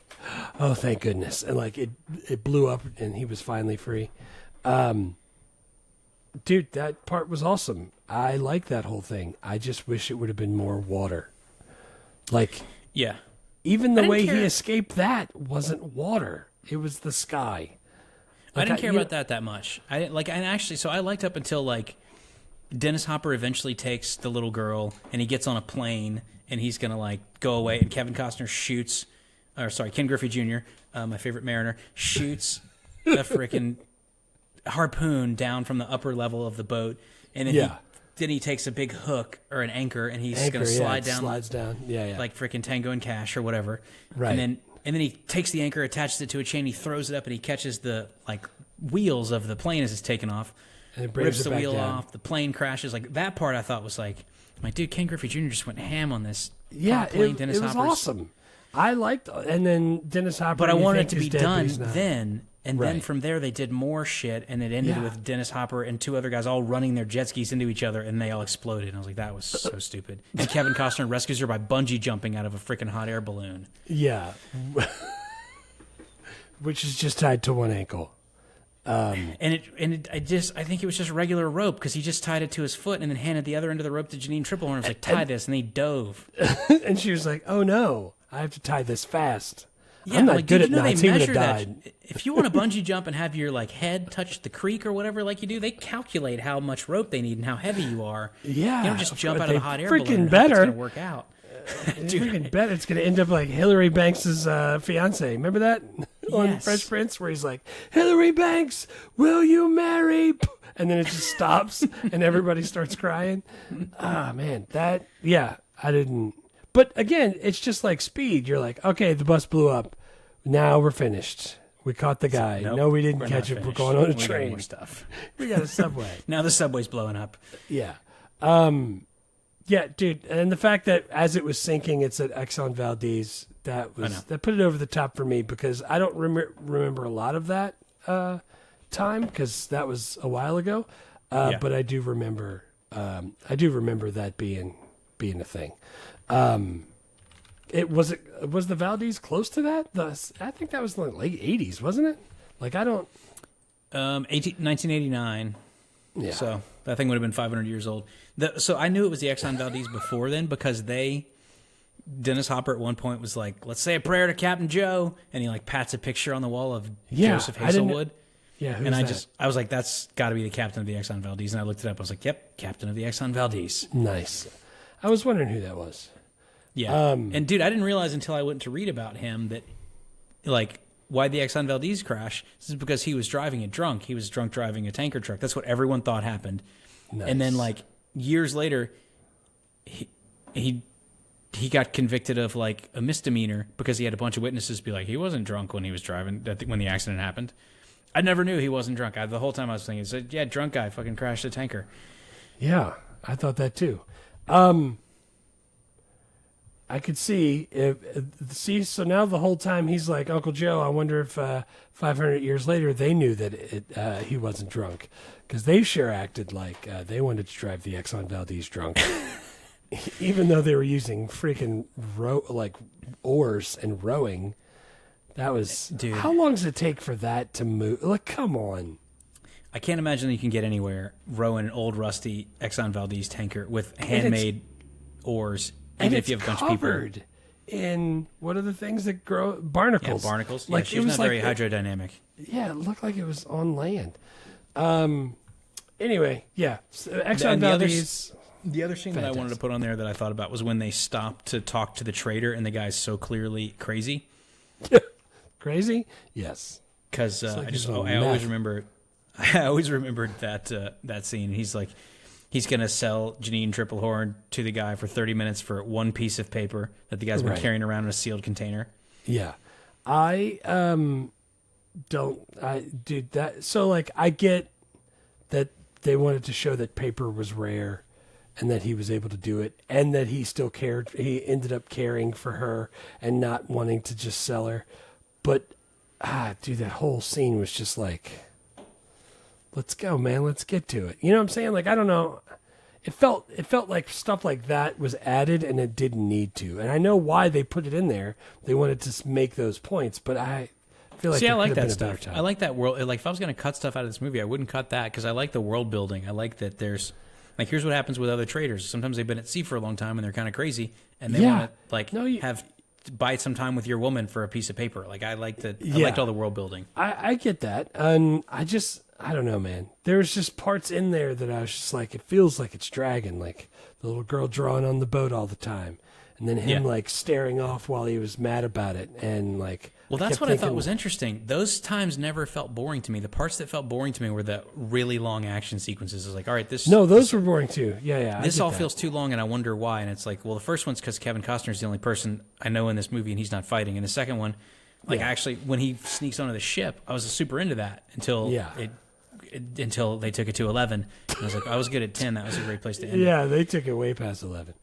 oh, thank goodness. And like it blew up and he was finally free. Dude, that part was awesome. I like that whole thing. I just wish it would have been more water. Like, even the way he escaped that wasn't water. It was the sky. Like, I didn't care about that much. I liked up until like Dennis Hopper eventually takes the little girl and he gets on a plane and he's gonna like go away, and Kevin Costner Ken Griffey Jr., my favorite mariner, shoots a freaking harpoon down from the upper level of the boat, and then he takes a big hook or an anchor and he's gonna slide down, like freaking Tango and Cash or whatever, right? And then he takes the anchor, attaches it to a chain, he throws it up, and he catches the like wheels of the plane as it's taking off. And it rips the wheel off. The plane crashes. Like, that part I thought was like, dude, Ken Griffey Jr. just went ham on this. Yeah, it was awesome. I liked, and then Dennis Hopper. But I wanted it to be done then, and then from there they did more shit, and it ended with Dennis Hopper and two other guys all running their jet skis into each other, and they all exploded. And I was like, that was so stupid. And Kevin Costner rescues her by bungee jumping out of a freaking hot air balloon. Yeah, which is just tied to one ankle. I think it was just regular rope, because he just tied it to his foot and then handed the other end of the rope to Jeanine Tripplehorn. I was like, tie this, and he dove. And she was like, oh no, I have to tie this fast. Yeah, I'm not good at knots. He would have died. If you want to bungee jump and have your like head touch the creek or whatever like you do, they calculate how much rope they need and how heavy you are. Yeah. You don't just jump out of a hot air balloon and better. It's going to work out. Freaking bet it's going to end up like Hillary Banks' fiance. Remember that on Fresh Prince, where he's like, Hillary Banks, will you marry? And then it just stops and everybody starts crying. Ah, man, I didn't. But again, it's just like Speed. You're like, okay, the bus blew up. Now we're finished. We caught the guy. Nope, no, we didn't catch him. We're going on a train. We got more stuff. We got a subway. Now the subway's blowing up. Yeah. Yeah, dude, and the fact that as it was sinking, it's at Exxon Valdez, that put it over the top for me, because I don't remember a lot of that time, because that was a while ago. But I do remember that being a thing. Was the Valdez close to that? I think that was in the late 80s, wasn't it? Like, I don't. 1989. Yeah. So that thing would have been 500 years old. So I knew it was the Exxon Valdez before then, because Dennis Hopper at one point was like, let's say a prayer to Captain Joe. And he like pats a picture on the wall of Joseph Hazelwood. Yeah. And I was like, that's got to be the captain of the Exxon Valdez. And I looked it up. I was like, yep, captain of the Exxon Valdez. Nice. I was wondering who that was. Yeah. And dude, I didn't realize until I went to read about him that, like, why the Exxon Valdez crash. This is because he was driving it drunk. He was drunk driving a tanker truck. That's what everyone thought happened. Nice. And then, like, years later, he got convicted of, like, a misdemeanor because he had a bunch of witnesses be like, he wasn't drunk when he was driving, when the accident happened. I never knew he wasn't drunk. The whole time I was thinking, yeah, drunk guy fucking crashed a tanker. Yeah, I thought that too. I could see so now the whole time he's like, Uncle Joe, I wonder if 500 years later they knew that he wasn't drunk, because they sure acted like they wanted to drive the Exxon Valdez drunk, even though they were using freaking oars and rowing. That was, dude. How long does it take for that to move? Like, come on. I can't imagine you can get anywhere rowing an old rusty Exxon Valdez tanker with handmade ours. Even if you have a bunch of people in what are the things that grow? Barnacles. Yeah, barnacles. Like, she's not very hydrodynamic. Yeah, it looked like it was on land. Anyway, yeah. So Exxon Valdez. The other scene that I wanted to put on there that I thought about was when they stopped to talk to the trader, and the guy's so clearly crazy. Crazy? Yes. Because I always remembered that scene. He's like, he's going to sell Jeanine Tripplehorn to the guy for 30 minutes for one piece of paper that the guy's been carrying around in a sealed container. Yeah. I get that they wanted to show that paper was rare and that he was able to do it and that he still cared. He ended up caring for her and not wanting to just sell her. But, dude, that whole scene was just like, let's go, man. Let's get to it. You know what I'm saying? Like, I don't know. It felt like stuff like that was added and it didn't need to. And I know why they put it in there. They wanted to make those points, but I feel like I like that stuff. I like that world. Like, if I was going to cut stuff out of this movie, I wouldn't cut that because I like the world building. I like that there's, like, here's what happens with other traders. Sometimes they've been at sea for a long time and they're kind of crazy and they want to, buy some time with your woman for a piece of paper. Like, I liked that. I liked all the world building. I get that. And I don't know, man. There's just parts in there that I was just like, it feels like it's dragging. Like the little girl drawing on the boat all the time. And then him like staring off while he was mad about it. And like, well, that's what I thought was interesting. Those times never felt boring to me. The parts that felt boring to me were the really long action sequences. It was like, all right, those were boring too. Yeah. This all feels too long, and I wonder why. And it's like, well, the first one's because Kevin Costner's the only person I know in this movie, and he's not fighting. And the second one, actually, when he sneaks onto the ship, I was super into that until until they took it to 11. And I was like, I was good at 10. That was a great place to end. Yeah, they took it way past 11.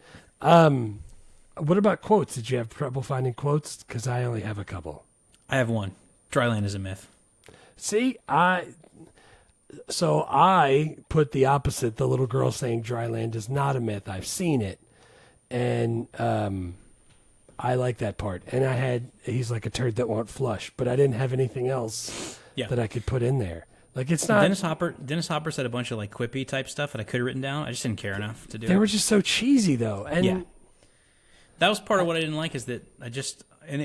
What about quotes? Did you have trouble finding quotes? Because I only have a couple. I have one. Dryland is a myth. See, I put the opposite. The little girl saying dryland is not a myth. I've seen it. And I like that part. And he's like a turd that won't flush. But I didn't have anything else that I could put in there. Like, it's not... Dennis Hopper said a bunch of like quippy type stuff that I could have written down. I just didn't care enough to do it. They were just so cheesy, though. And that was part of what I didn't like, is that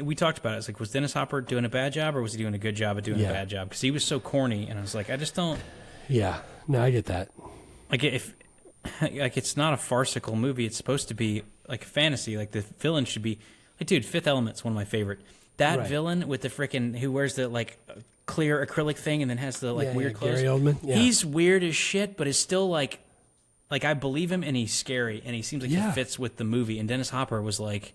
we talked about it. It's like, was Dennis Hopper doing a bad job, or was he doing a good job at doing a bad job? Because he was so corny, and I was like, I just don't... Yeah, no, I get that. Like, it's not a farcical movie. It's supposed to be like a fantasy. Like, the villain should be... Like, dude, Fifth Element's one of my favorite. That villain with the freaking... Who wears the, like, clear acrylic thing and then has the, like, weird clothes. Gary Oldman. Yeah. He's weird as shit, but is still, like, I believe him, and he's scary, and he seems like he fits with the movie. And Dennis Hopper was like...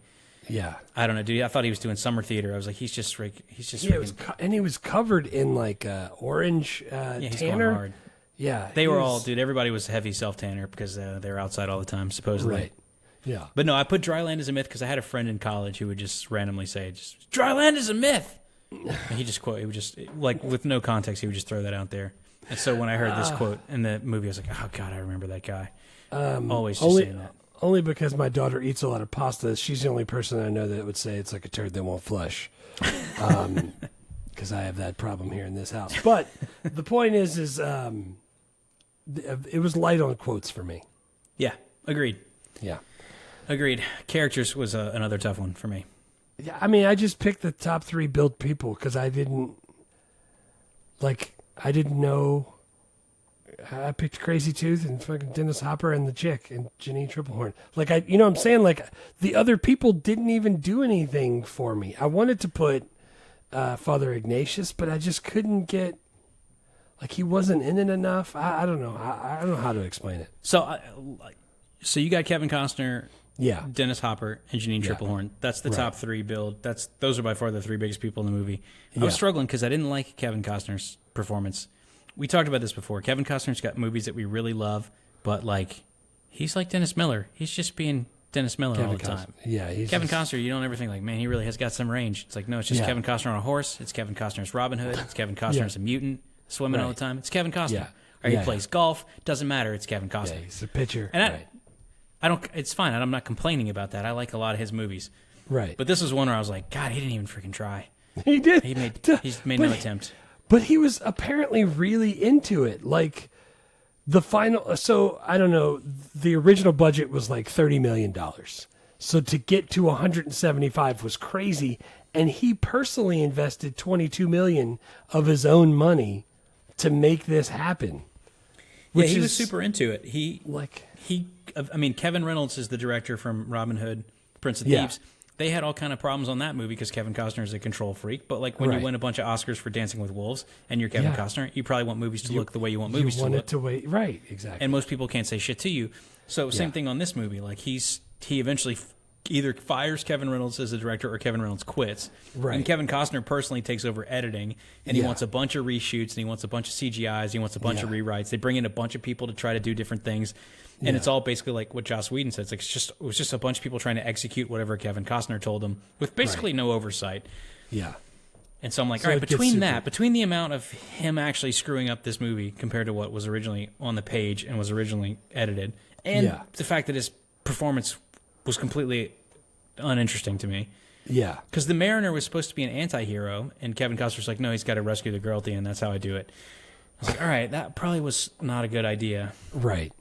Yeah, I don't know, dude. I thought he was doing summer theater. I was like, he's just and he was covered in like orange he's tanner. Going hard. Yeah, they were all, dude. Everybody was heavy self tanner because they were outside all the time, supposedly. Right. Yeah, but no, I put dryland as a myth because I had a friend in college who would just randomly say, "Just dryland is a myth." And he would just like with no context, he would just throw that out there. And so when I heard this quote in the movie, I was like, "Oh God, I remember that guy." Always just saying that. Only because my daughter eats a lot of pasta. She's the only person I know that would say it's like a turd that won't flush. Because I have that problem here in this house. But the point is it was light on quotes for me. Yeah, agreed. Yeah. Agreed. Characters was another tough one for me. Yeah, I mean, I just picked the top 3 build people because I didn't know I picked Crazy Tooth and fucking Dennis Hopper and the chick and Jeanine Tripplehorn. Like you know what I'm saying? Like the other people didn't even do anything for me. I wanted to put Father Ignatius, but I just couldn't get. Like he wasn't in it enough. I don't know. I don't know how to explain it. So, so you got Kevin Costner, Yeah, Dennis Hopper, and Jeanine Tripplehorn. That's the top three build. Those are by far the three biggest people in the movie. I was struggling because I didn't like Kevin Costner's performance. We talked about this before. Kevin Costner's got movies that we really love, but like he's like Dennis Miller. He's just being Dennis Miller all the time. Yeah, Kevin Costner, you don't ever think like, man, he really has got some range. It's like, no, it's just Kevin Costner on a horse. It's Kevin Costner's Robin Hood. It's Kevin Costner as a mutant swimming all the time. It's Kevin Costner. Or he plays golf. Doesn't matter. It's Kevin Costner. Yeah, he's a pitcher. And I don't. It's fine. I'm not complaining about that. I like a lot of his movies. Right. But this was one where I was like, God, he didn't even freaking try. He did. He's made no attempt. But he was apparently really into it. Like the final. So I don't know. The original budget was like $30 million. So to get to 175 was crazy. And he personally invested $22 million of his own money to make this happen. Yeah, he was super into it. I mean, Kevin Reynolds is the director from Robin Hood, Prince of Thieves. They had all kind of problems on that movie because Kevin Costner is a control freak. But like when you win a bunch of Oscars for Dancing with Wolves and you're Kevin Costner, you probably want movies to look the way you want movies to look. Right, exactly. And most people can't say shit to you. So same thing on this movie. Like he eventually either fires Kevin Reynolds as the director or Kevin Reynolds quits. Right. And Kevin Costner personally takes over editing, and he wants a bunch of reshoots, and he wants a bunch of CGIs, he wants a bunch of rewrites. They bring in a bunch of people to try to do different things, and it's all basically like what Joss Whedon said. It's like it was just a bunch of people trying to execute whatever Kevin Costner told them with basically no oversight. Yeah. And so I'm like, all right, between the amount of him actually screwing up this movie compared to what was originally on the page and was originally edited, and the fact that his performance was completely uninteresting to me. Yeah. Because the Mariner was supposed to be an anti-hero, and Kevin Costner's like, no, he's got to rescue the girl at the end. That's how I do it. I was like, all right, that probably was not a good idea. Right.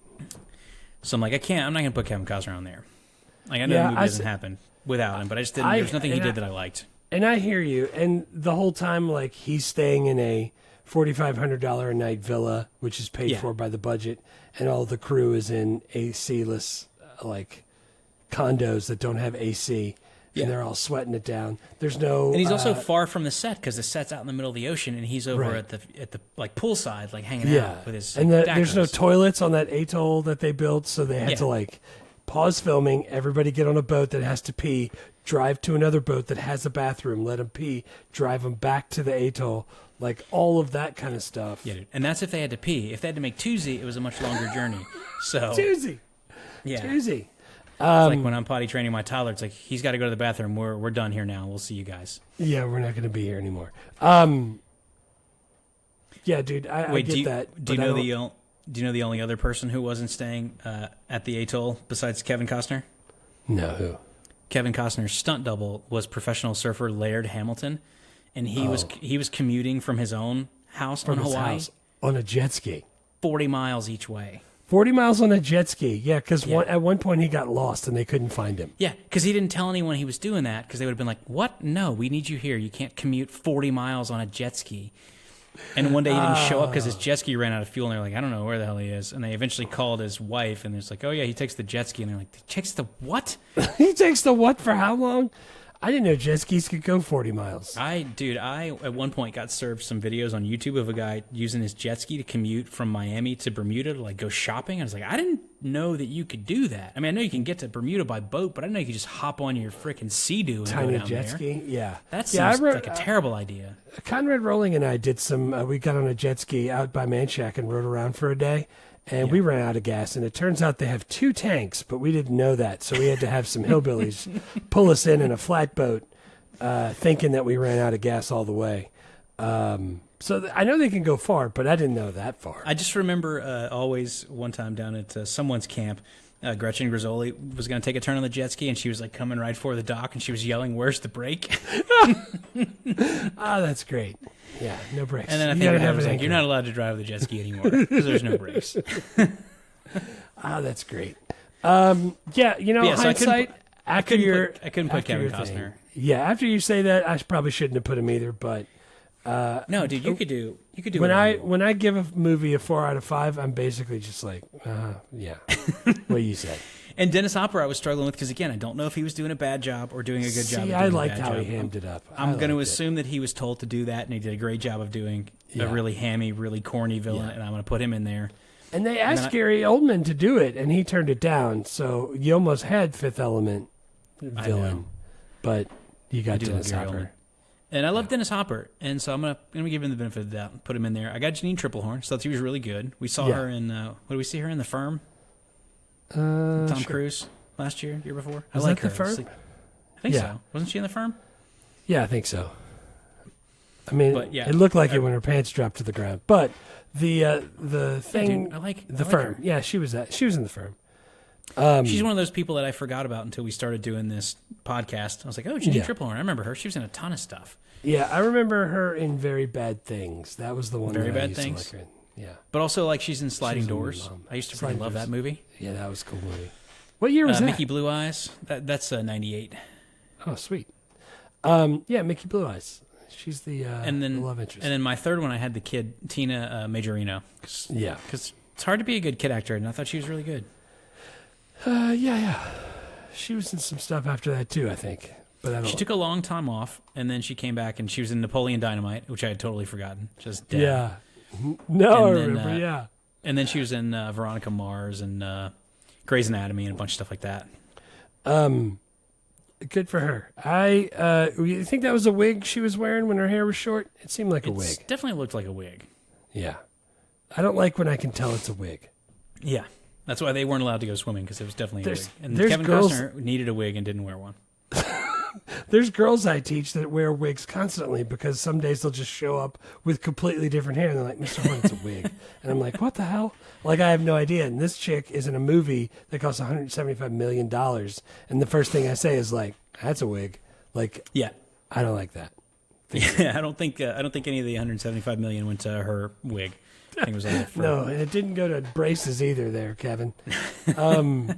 So I'm like, I'm not going to put Kevin Costner on there. Like, I know the movie doesn't happen without him, but I just didn't, there's nothing he did that I liked. And I hear you. And the whole time, like, he's staying in a $4,500 a night villa, which is paid for by the budget, and all the crew is in AC-less, like, condos that don't have AC, and they're all sweating it down. There's no, and he's also far from the set because the set's out in the middle of the ocean, and he's over at the like poolside, like hanging out with his. And there's no toilets on that atoll that they built, so they had to like pause filming. Everybody get on a boat that has to pee, drive to another boat that has a bathroom, let them pee, drive them back to the atoll, like all of that kind of stuff. Yeah, dude. And that's if they had to pee. If they had to make Tuesday, it was a much longer journey. So Tuesday. It's like when I'm potty training my toddler, it's like, he's got to go to the bathroom. We're done here now. We'll see you guys. Yeah, we're not going to be here anymore. Yeah, dude, I get that. Do you know the only other person who wasn't staying at the atoll besides Kevin Costner? No, who? Kevin Costner's stunt double was professional surfer Laird Hamilton, and he was commuting from his own house on Hawaii on a jet ski, 40 miles each way. 40 miles on a jet ski, because at one point he got lost and they couldn't find him. Yeah, because he didn't tell anyone he was doing that because they would have been like, what? No, we need you here. You can't commute 40 miles on a jet ski. And one day he didn't show up because his jet ski ran out of fuel, and they're like, I don't know where the hell he is. And they eventually called his wife, and it's like, oh, yeah, he takes the jet ski. And they're like, he takes the what? He takes the what for how long? I didn't know jet skis could go 40 miles. I at one point got served some videos on YouTube of a guy using his jet ski to commute from Miami to Bermuda to like go shopping. I was like, I didn't know that you could do that. I mean, I know you can get to Bermuda by boat, but I didn't know you could just hop on your freaking Sea-Doo and tiny go down jet there. Ski. Yeah, that seems like a terrible idea. Conrad Rolling and I did some. We got on a jet ski out by Manchac and rode around for a day. And we ran out of gas, and it turns out they have 2 tanks, but we didn't know that, so we had to have some hillbillies pull us in a flatboat, thinking that we ran out of gas all the way. So I know they can go far, but I didn't know that far. I just remember always one time down at someone's camp, Gretchen Grizzoli was going to take a turn on the jet ski, and she was like coming right for the dock, and she was yelling, "Where's the brake?" That's great. Yeah, no brakes. And then I think I was like, "You're not allowed to drive the jet ski anymore because there's no brakes." That's great. Hindsight. I couldn't put Kevin Costner. Yeah, after you say that, I probably shouldn't have put him either, but No, dude, you could do When I give a movie a 4 out of 5, I'm basically just like, yeah, what you said. And Dennis Hopper, I was struggling with because again, I don't know if he was doing a bad job or doing a good job. I liked how he hammed it up. I'm going to assume that he was told to do that, and he did a great job of doing a really hammy, really corny villain, and I'm going to put him in there. And they asked Gary Oldman to do it, and he turned it down. So you almost had Fifth Element villain, but you got Dennis Hopper. And I love Dennis Hopper, and so I'm gonna give him the benefit of the doubt and put him in there. I got Jeanine Tripplehorn, so she was really good. We saw her in what did we see her in The Firm? Tom Cruise last year before. Was I like that her. The Firm? I think so. Wasn't she in The Firm? Yeah, I think so. I mean, but, yeah, it looked like it when her pants dropped to the ground. But the thing, dude, I like Firm. Her. Yeah, she was in The Firm. She's one of those people that I forgot about until we started doing this podcast. I was like, oh, Jeanine Tripplehorn. I remember her. She was in a ton of stuff. Yeah, I remember her in Very Bad Things. That was the one. Very that Bad I used Things. To like her in. Yeah, but also like she's in Sliding Doors. I used to really love that movie. Yeah, that was a cool movie. What year was that? Mickey Blue Eyes. That's 98. Oh, sweet. Yeah, Mickey Blue Eyes. She's the and then the love interest. And then my third one, I had the kid Tina Majorino. Because it's hard to be a good kid actor, and I thought she was really good. Yeah. She was in some stuff after that too, I think. But she took a long time off, and then she came back, and she was in Napoleon Dynamite, which I had totally forgotten. Just dead. Yeah. No, I remember. Yeah. And then she was in Veronica Mars and Grey's Anatomy and a bunch of stuff like that. Good for her. You think that was a wig she was wearing when her hair was short? It seemed like a wig. Definitely looked like a wig. Yeah. I don't like when I can tell it's a wig. Yeah. That's why they weren't allowed to go swimming, because it was definitely a wig. And there's Kevin girls, Costner needed a wig and didn't wear one. There's girls I teach that wear wigs constantly because some days they'll just show up with completely different hair and they're like, Mr. Horn, it's a wig. And I'm like, what the hell? Like, I have no idea. And this chick is in a movie that costs $175 million. And the first thing I say is like, that's a wig. Like, yeah, I don't like that. Yeah, I don't think any of the $175 million went to her wig. I think it was all for no, and it didn't go to braces either there, Kevin. It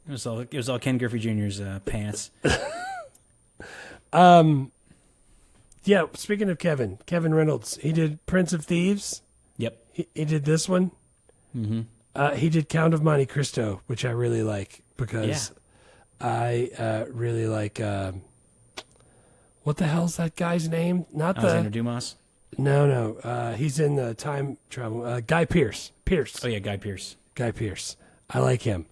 was all Ken Griffey Jr.'s pants. Yeah, speaking of Kevin Reynolds, he did Prince of Thieves. Yep. He did this one. Mm-hmm. He did Count of Monte Cristo, which I really like because I really like, what the hell's that guy's name? Not Alexander Dumas? No. He's in the time travel. Guy Pearce. Oh, yeah, Guy Pearce. I like him.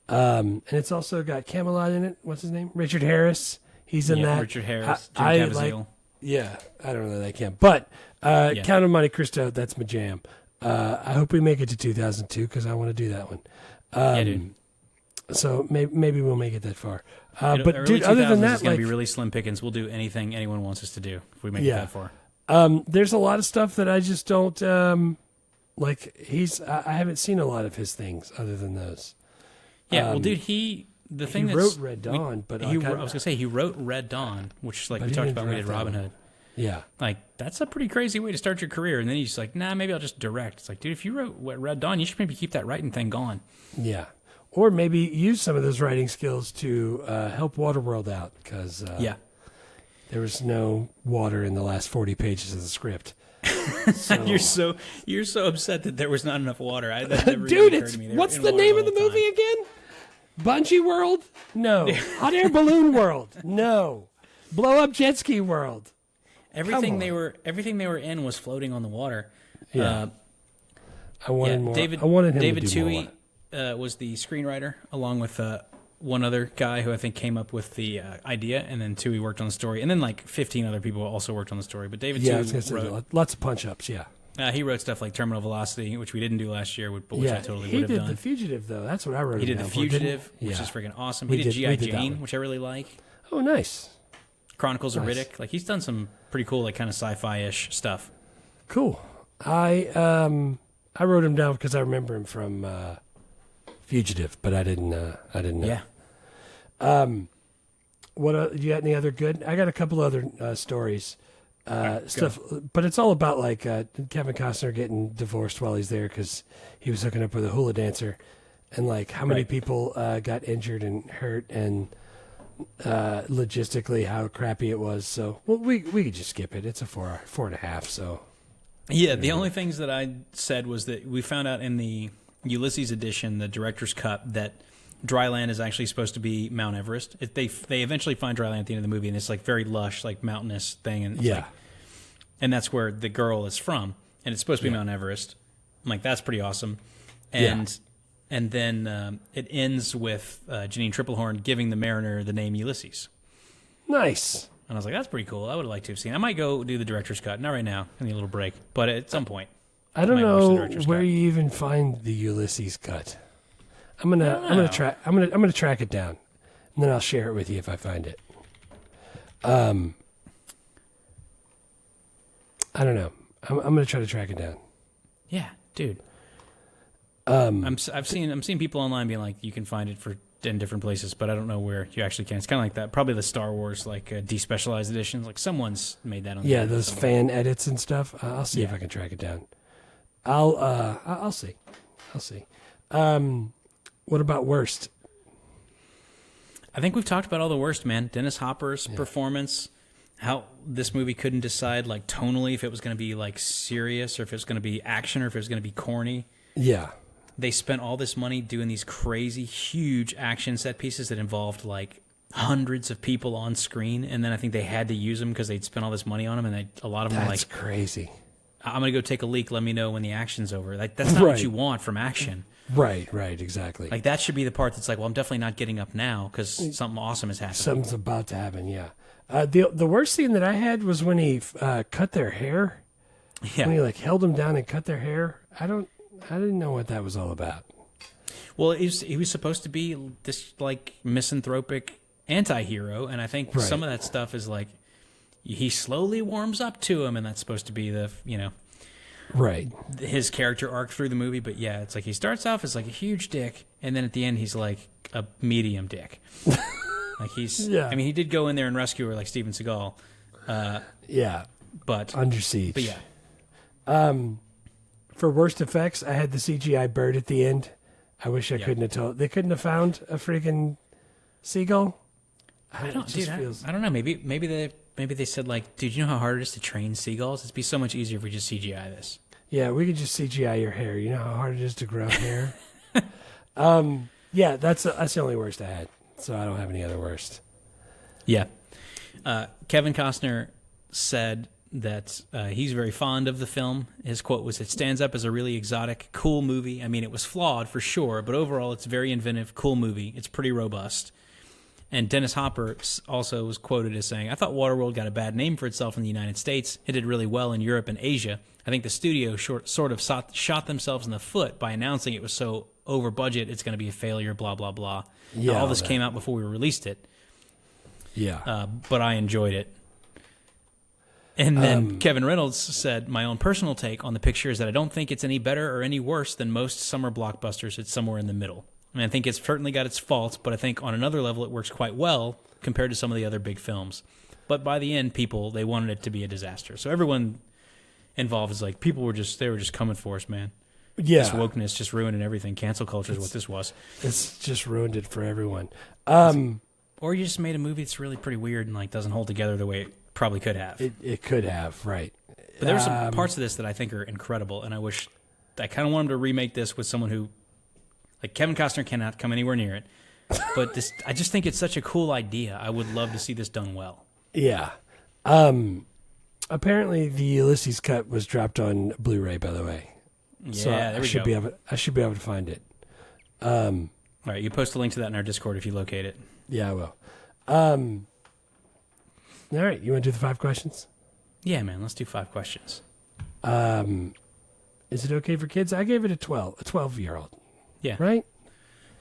And it's also got Camelot in it. What's his name? Richard Harris. He's in that. Richard Harris. Jim I Caviezel. like. Yeah, I don't really like him, but Count of Monte Cristo. That's my jam. I hope we make it to 2002 because I want to do that one. Yeah, dude. So maybe we'll make it that far. But early dude, other than that, it's gonna be really slim pickings. We'll do anything anyone wants us to do if we make it that far. There's a lot of stuff that I just don't like. I haven't seen a lot of his things other than those. Yeah, well, dude, he wrote Red Dawn, but I was gonna say he wrote Red Dawn, which like we talked about when we did Robin Hood. Yeah, like that's a pretty crazy way to start your career, and then he's just like, nah, maybe I'll just direct. It's like, dude, if you wrote Red Dawn, you should maybe keep that writing thing going. Yeah, or maybe use some of those writing skills to help Waterworld out because there was no water in the last 40 pages of the script. So. You're so upset that there was not enough water. That never dude, occurred to me. What's the name of the movie again? Bungee World? No. Hot Air Balloon World? No. Blow Up Jet Ski World? Everything they were in was floating on the water. Yeah. I wanted more. David Toohey was the screenwriter, along with one other guy who I think came up with the idea, and then Toohey worked on the story, and then like 15 other people also worked on the story. But David Toohey wrote lots of punch-ups. Yeah. He wrote stuff like Terminal Velocity, which we didn't do last year, but which I totally would have done. He did The Fugitive, though. That's what I wrote. He did The Fugitive, which is freaking awesome. He did G.I. Jane, which I really like. Oh, nice. Chronicles of Riddick. Like he's done some pretty cool, like kind of sci-fi-ish stuff. Cool. I wrote him down because I remember him from Fugitive, but I didn't know. Yeah. What you got? Any other good? I got a couple other stories. Stuff, go. But it's all about like Kevin Costner getting divorced while he's there because he was hooking up with a hula dancer, and like how many people got injured and hurt, and logistically how crappy it was. So we could just skip it. It's a 4.5. So Yeah, the only things that I said was that we found out in the Ulysses edition, the director's cut, that dry land is actually supposed to be Mount Everest. They eventually find dry land at the end of the movie, and it's like very lush, like mountainous thing, and it's and that's where the girl is from, and it's supposed to be Mount Everest. I'm like, that's pretty awesome, and then it ends with Jeanine Tripplehorn giving the mariner the name Ulysses. Nice. And I was like, that's pretty cool. I would have liked to have seen. I might go do the director's cut. Not right now. I need a little break, but at some point. I don't know where you even find the Ulysses cut. I'm gonna track it down, and then I'll share it with you if I find it. I don't know. I'm gonna try to track it down. Yeah, dude. I'm seeing people online being like, you can find it in different places, but I don't know where you actually can. It's kind of like that. Probably the Star Wars despecialized editions. Like someone's made that on. Yeah, those fan edits and stuff. I'll see if I can track it down. I'll see. What about worst? I think we've talked about all the worst, man. Dennis Hopper's performance, how this movie couldn't decide like tonally if it was going to be like serious or if it was going to be action or if it was going to be corny. Yeah. They spent all this money doing these crazy, huge action set pieces that involved like hundreds of people on screen, and then I think they had to use them because they'd spent all this money on them, and a lot of them were like, "That's crazy. I'm gonna go take a leak. Let me know when the action's over." Like that's not what you want from action. Right, exactly. Like that should be the part that's like, well, I'm definitely not getting up now because something awesome is happening. Something's about to happen. Yeah. The worst scene that I had was when he cut their hair. Yeah. When he like held them down and cut their hair. I didn't know what that was all about. Well, he was supposed to be this like misanthropic anti-hero, and I think some of that stuff is like he slowly warms up to him, and that's supposed to be the his character arc through the movie. But yeah, it's like he starts off as like a huge dick, and then at the end he's like a medium dick. Like I mean, he did go in there and rescue her like Steven Seagal. But Under Siege. But yeah. For worst effects, I had the CGI bird at the end. I wish I couldn't have told. They couldn't have found a freaking seagull. I don't know. Maybe they said like, dude, you know how hard it is to train seagulls? It'd be so much easier if we just CGI this. Yeah, we could just CGI your hair. You know how hard it is to grow hair. Yeah, that's the only worst I had. So I don't have any other worst. Yeah, Kevin Costner said that he's very fond of the film. His quote was, "It stands up as a really exotic, cool movie. I mean, it was flawed for sure, but overall it's a very inventive, cool movie. It's pretty robust." And Dennis Hopper also was quoted as saying, "I thought Waterworld got a bad name for itself in the United States. It did really well in Europe and Asia. I think the studio sort of shot themselves in the foot by announcing it was so over budget, it's going to be a failure, blah, blah, blah." Yeah, all this came out before we released it. Yeah. But I enjoyed it. And then Kevin Reynolds said, "My own personal take on the picture is that I don't think it's any better or any worse than most summer blockbusters. It's somewhere in the middle. And I think it's certainly got its faults, but I think on another level it works quite well compared to some of the other big films. But by the end, they wanted it to be a disaster." So everyone involved is like, they were just coming for us, man. Yeah. This wokeness just ruining everything. Cancel culture is what this was. It's just ruined it for everyone. Or you just made a movie that's really pretty weird and like doesn't hold together the way it probably could have. It could have, right. But there are some parts of this that I think are incredible, and I kind of want him to remake this with someone who, like Kevin Costner cannot come anywhere near it, but I just think it's such a cool idea. I would love to see this done well. Yeah. Apparently the Ulysses cut was dropped on Blu-ray, by the way. Yeah, so there we go. I should be able to find it. All right, you post a link to that in our Discord if you locate it. Yeah, I will. All right, you want to do the 5 questions? Yeah, man, let's do 5 questions. Is it okay for kids? I gave it a 12-year-old. Yeah. Right?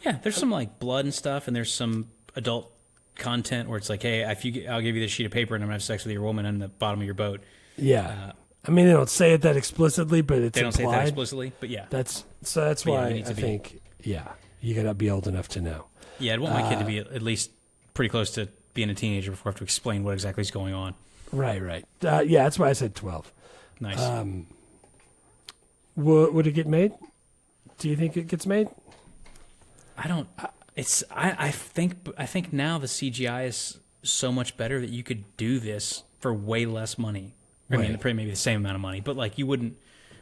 Yeah, there's some like blood and stuff, and there's some adult content where it's like, hey, I'll give you this sheet of paper and I'm going to have sex with your woman on the bottom of your boat. Yeah. I mean, they don't say it that explicitly, but it's They don't implied. say it that explicitly, but yeah. That's why I think, you got to be old enough to know. Yeah, I'd want my kid to be at least pretty close to being a teenager before I have to explain what exactly is going on. Right. Yeah, that's why I said 12. Nice. Would it get made? Do you think it gets made? I don't. I think now the CGI is so much better that you could do this for way less money. I mean, probably maybe the same amount of money, but like you wouldn't.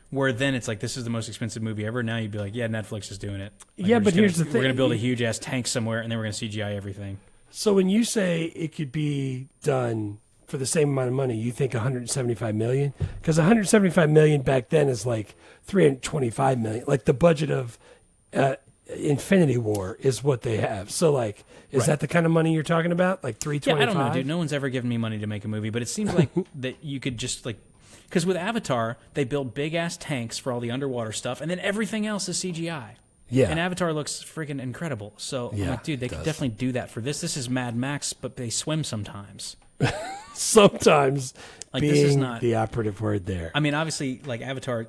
Where then it's like, this is the most expensive movie ever. Now you'd be like, yeah, Netflix is doing it. Like, but here's the thing: we're gonna build a huge ass tank somewhere, and then we're gonna CGI everything. So when you say it could be done for the same amount of money, you think 175 million? Because 175 million back then is like 325 million. Like the budget of Infinity War is what they have. So like, is that the kind of money you're talking about? Like 325? Yeah, I don't know, dude. No one's ever given me money to make a movie, but it seems like that you could just like, because with Avatar, they build big ass tanks for all the underwater stuff, and then everything else is CGI. Yeah. And Avatar looks freaking incredible. So I'm like, dude, they could definitely do that for this. This is Mad Max, but they swim sometimes. Sometimes, like, being this is not the operative word there. I mean, obviously, like Avatar,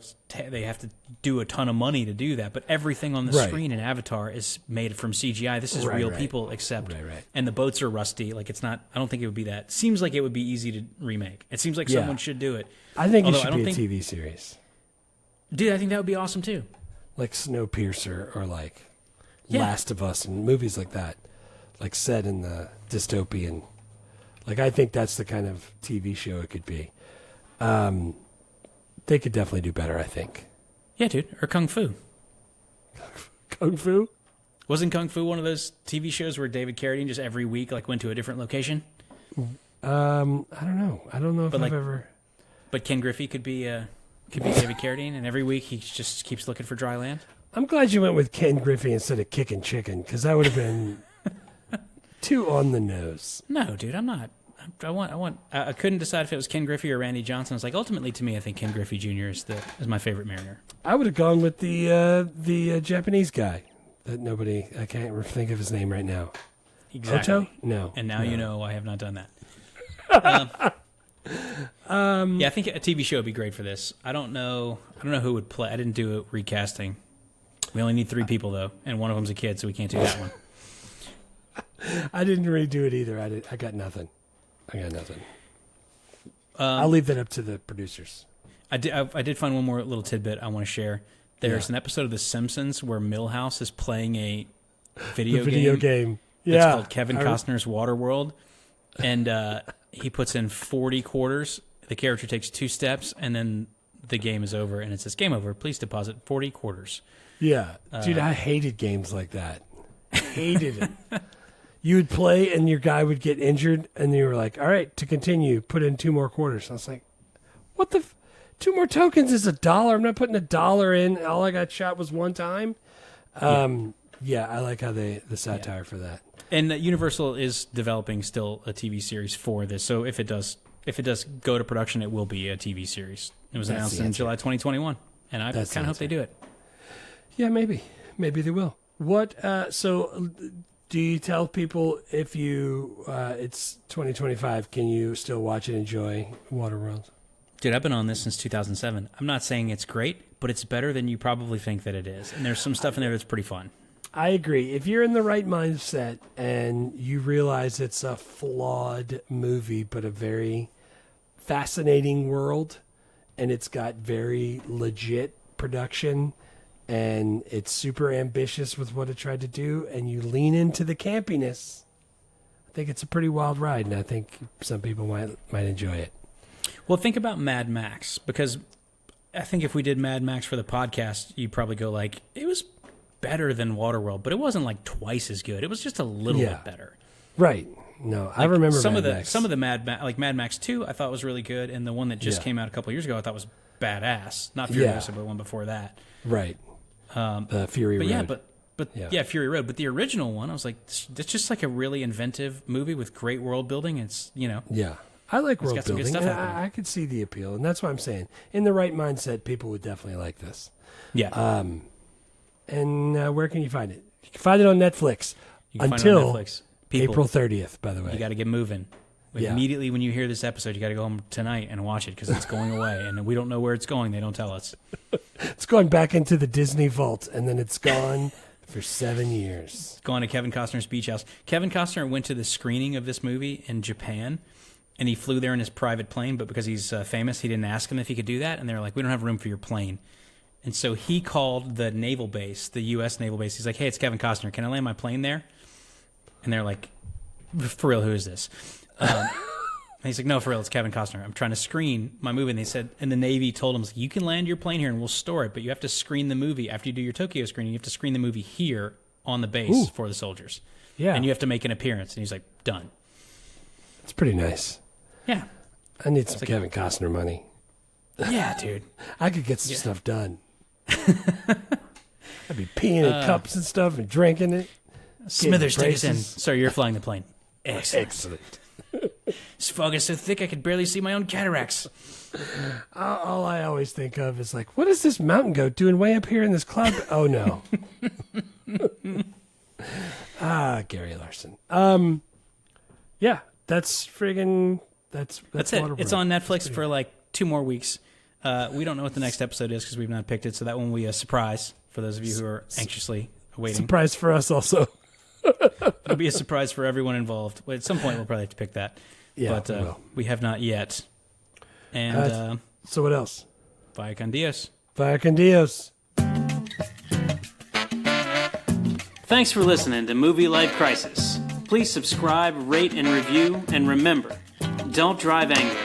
they have to do a ton of money to do that, but everything on the screen in Avatar is made from CGI. This is real people, except, and the boats are rusty. Like, it's not, I don't think it would be that. Seems like it would be easy to remake. It seems like someone should do it. I think it should be a TV series. Dude, I think that would be awesome too. Like Snowpiercer or like Last of Us and movies like that. Like set in the dystopian. Like, I think that's the kind of TV show it could be. They could definitely do better, I think. Yeah, dude. Or Kung Fu. Kung Fu? Wasn't Kung Fu one of those TV shows where David Carradine just every week like went to a different location? I don't know. I don't know if I've ever... But Ken Griffey could be David Carradine, and every week he just keeps looking for dry land? I'm glad you went with Ken Griffey instead of Kickin' Chicken, because that would have been too on the nose. No, dude, I'm not. I couldn't decide if it was Ken Griffey or Randy Johnson. I was like, ultimately, to me, I think Ken Griffey Jr. is my favorite Mariner. I would have gone with the Japanese guy that I can't think of his name right now. Exactly. Oto? No. And now you know I have not done that. Yeah, I think a TV show would be great for this. I don't know who would play. I didn't do a recasting. We only need 3 people though, and one of them's a kid, so we can't do that one. I didn't really do it either. I got nothing. I'll leave that up to the producers. I did find one more little tidbit I want to share. There's an episode of The Simpsons where Milhouse is playing a video game. Yeah, it's called Kevin Costner's Waterworld, and he puts in 40 quarters. The character takes 2 steps, and then the game is over, and it says, "Game over. Please deposit 40 quarters." Yeah, dude, I hated games like that. Hated it. You would play, and your guy would get injured, and you were like, "All right, to continue, put in 2 more quarters." I was like, "What the? 2 more tokens is $1. I'm not putting $1 in. All I got shot was 1 time." Yeah, I like how the satire for that. And Universal is developing still a TV series for this. So if it does go to production, it will be a TV series. It was announced in July 2021, and I kind of hope they do it. Yeah, maybe they will. What? So, do you tell people if it's 2025? Can you still watch and enjoy Waterworld? Dude, I've been on this since 2007. I'm not saying it's great, but it's better than you probably think that it is. And there's some stuff in there that's pretty fun. I agree. If you're in the right mindset and you realize it's a flawed movie, but a very fascinating world, and it's got very legit production, and it's super ambitious with what it tried to do, and you lean into the campiness, I think it's a pretty wild ride, and I think some people might enjoy it. Well, think about Mad Max, because I think if we did Mad Max for the podcast, you'd probably go like, it was better than Waterworld, but it wasn't like twice as good. It was just a little bit better. Right. No, I remember some Mad of Max. Some of the Mad Max 2 I thought was really good, and the one that just came out a couple of years ago I thought was badass. Not Furiosa, but one before that. Right. The Fury Road. Fury Road. But the original one, I was like, it's just like a really inventive movie with great world building. It's, Yeah. I like world some good building. stuff happening. I could see the appeal, and that's what I'm saying. In the right mindset, people would definitely like this. Yeah. And where can you find it? You can find it on Netflix until April 30th, by the way. You got to get moving. Immediately when you hear this episode, you got to go home tonight and watch it because it's going away, and we don't know where it's going. They don't tell us. It's going back into the Disney vault, and then it's gone for 7 years. It's going to Kevin Costner's beach house. Kevin Costner went to the screening of this movie in Japan, and he flew there in his private plane, but because he's famous, he didn't ask him if he could do that, and they were like, we don't have room for your plane. And so he called the naval base, the U.S. naval base. He's like, hey, it's Kevin Costner. Can I land my plane there? And they're like, for real, who is this? And he's like, no, for real, it's Kevin Costner. I'm trying to screen my movie. And they said, and the Navy told him, you can land your plane here and we'll store it, but you have to screen the movie. After you do your Tokyo screening, you have to screen the movie here on the base for the soldiers. Yeah. And you have to make an appearance. And he's like, done. It's pretty nice. Yeah. I need some Kevin Costner money. Yeah, dude. I could get some stuff done. I'd be peeing in cups and stuff and drinking it. Smithers, take us in. Sir, you're flying the plane. Excellent. This fog is so thick I could barely see my own cataracts. All I always think of is like, what is this mountain goat doing way up here in this cloud? Oh, no. Gary Larson. Yeah, that's friggin'... That's it. Waterworld. It's on Netflix for like 2 more weeks. We don't know what the next episode is because we've not picked it, so that one will be a surprise for those of you who are anxiously awaiting. Surprise for us also. It'll be a surprise for everyone involved. Well, at some point, we'll probably have to pick that. Yeah, but we have not yet. And so what else? Vaya con Dios. Vaya con Dios. Thanks for listening to Movie Life Crisis. Please subscribe, rate, and review, and remember, don't drive angry.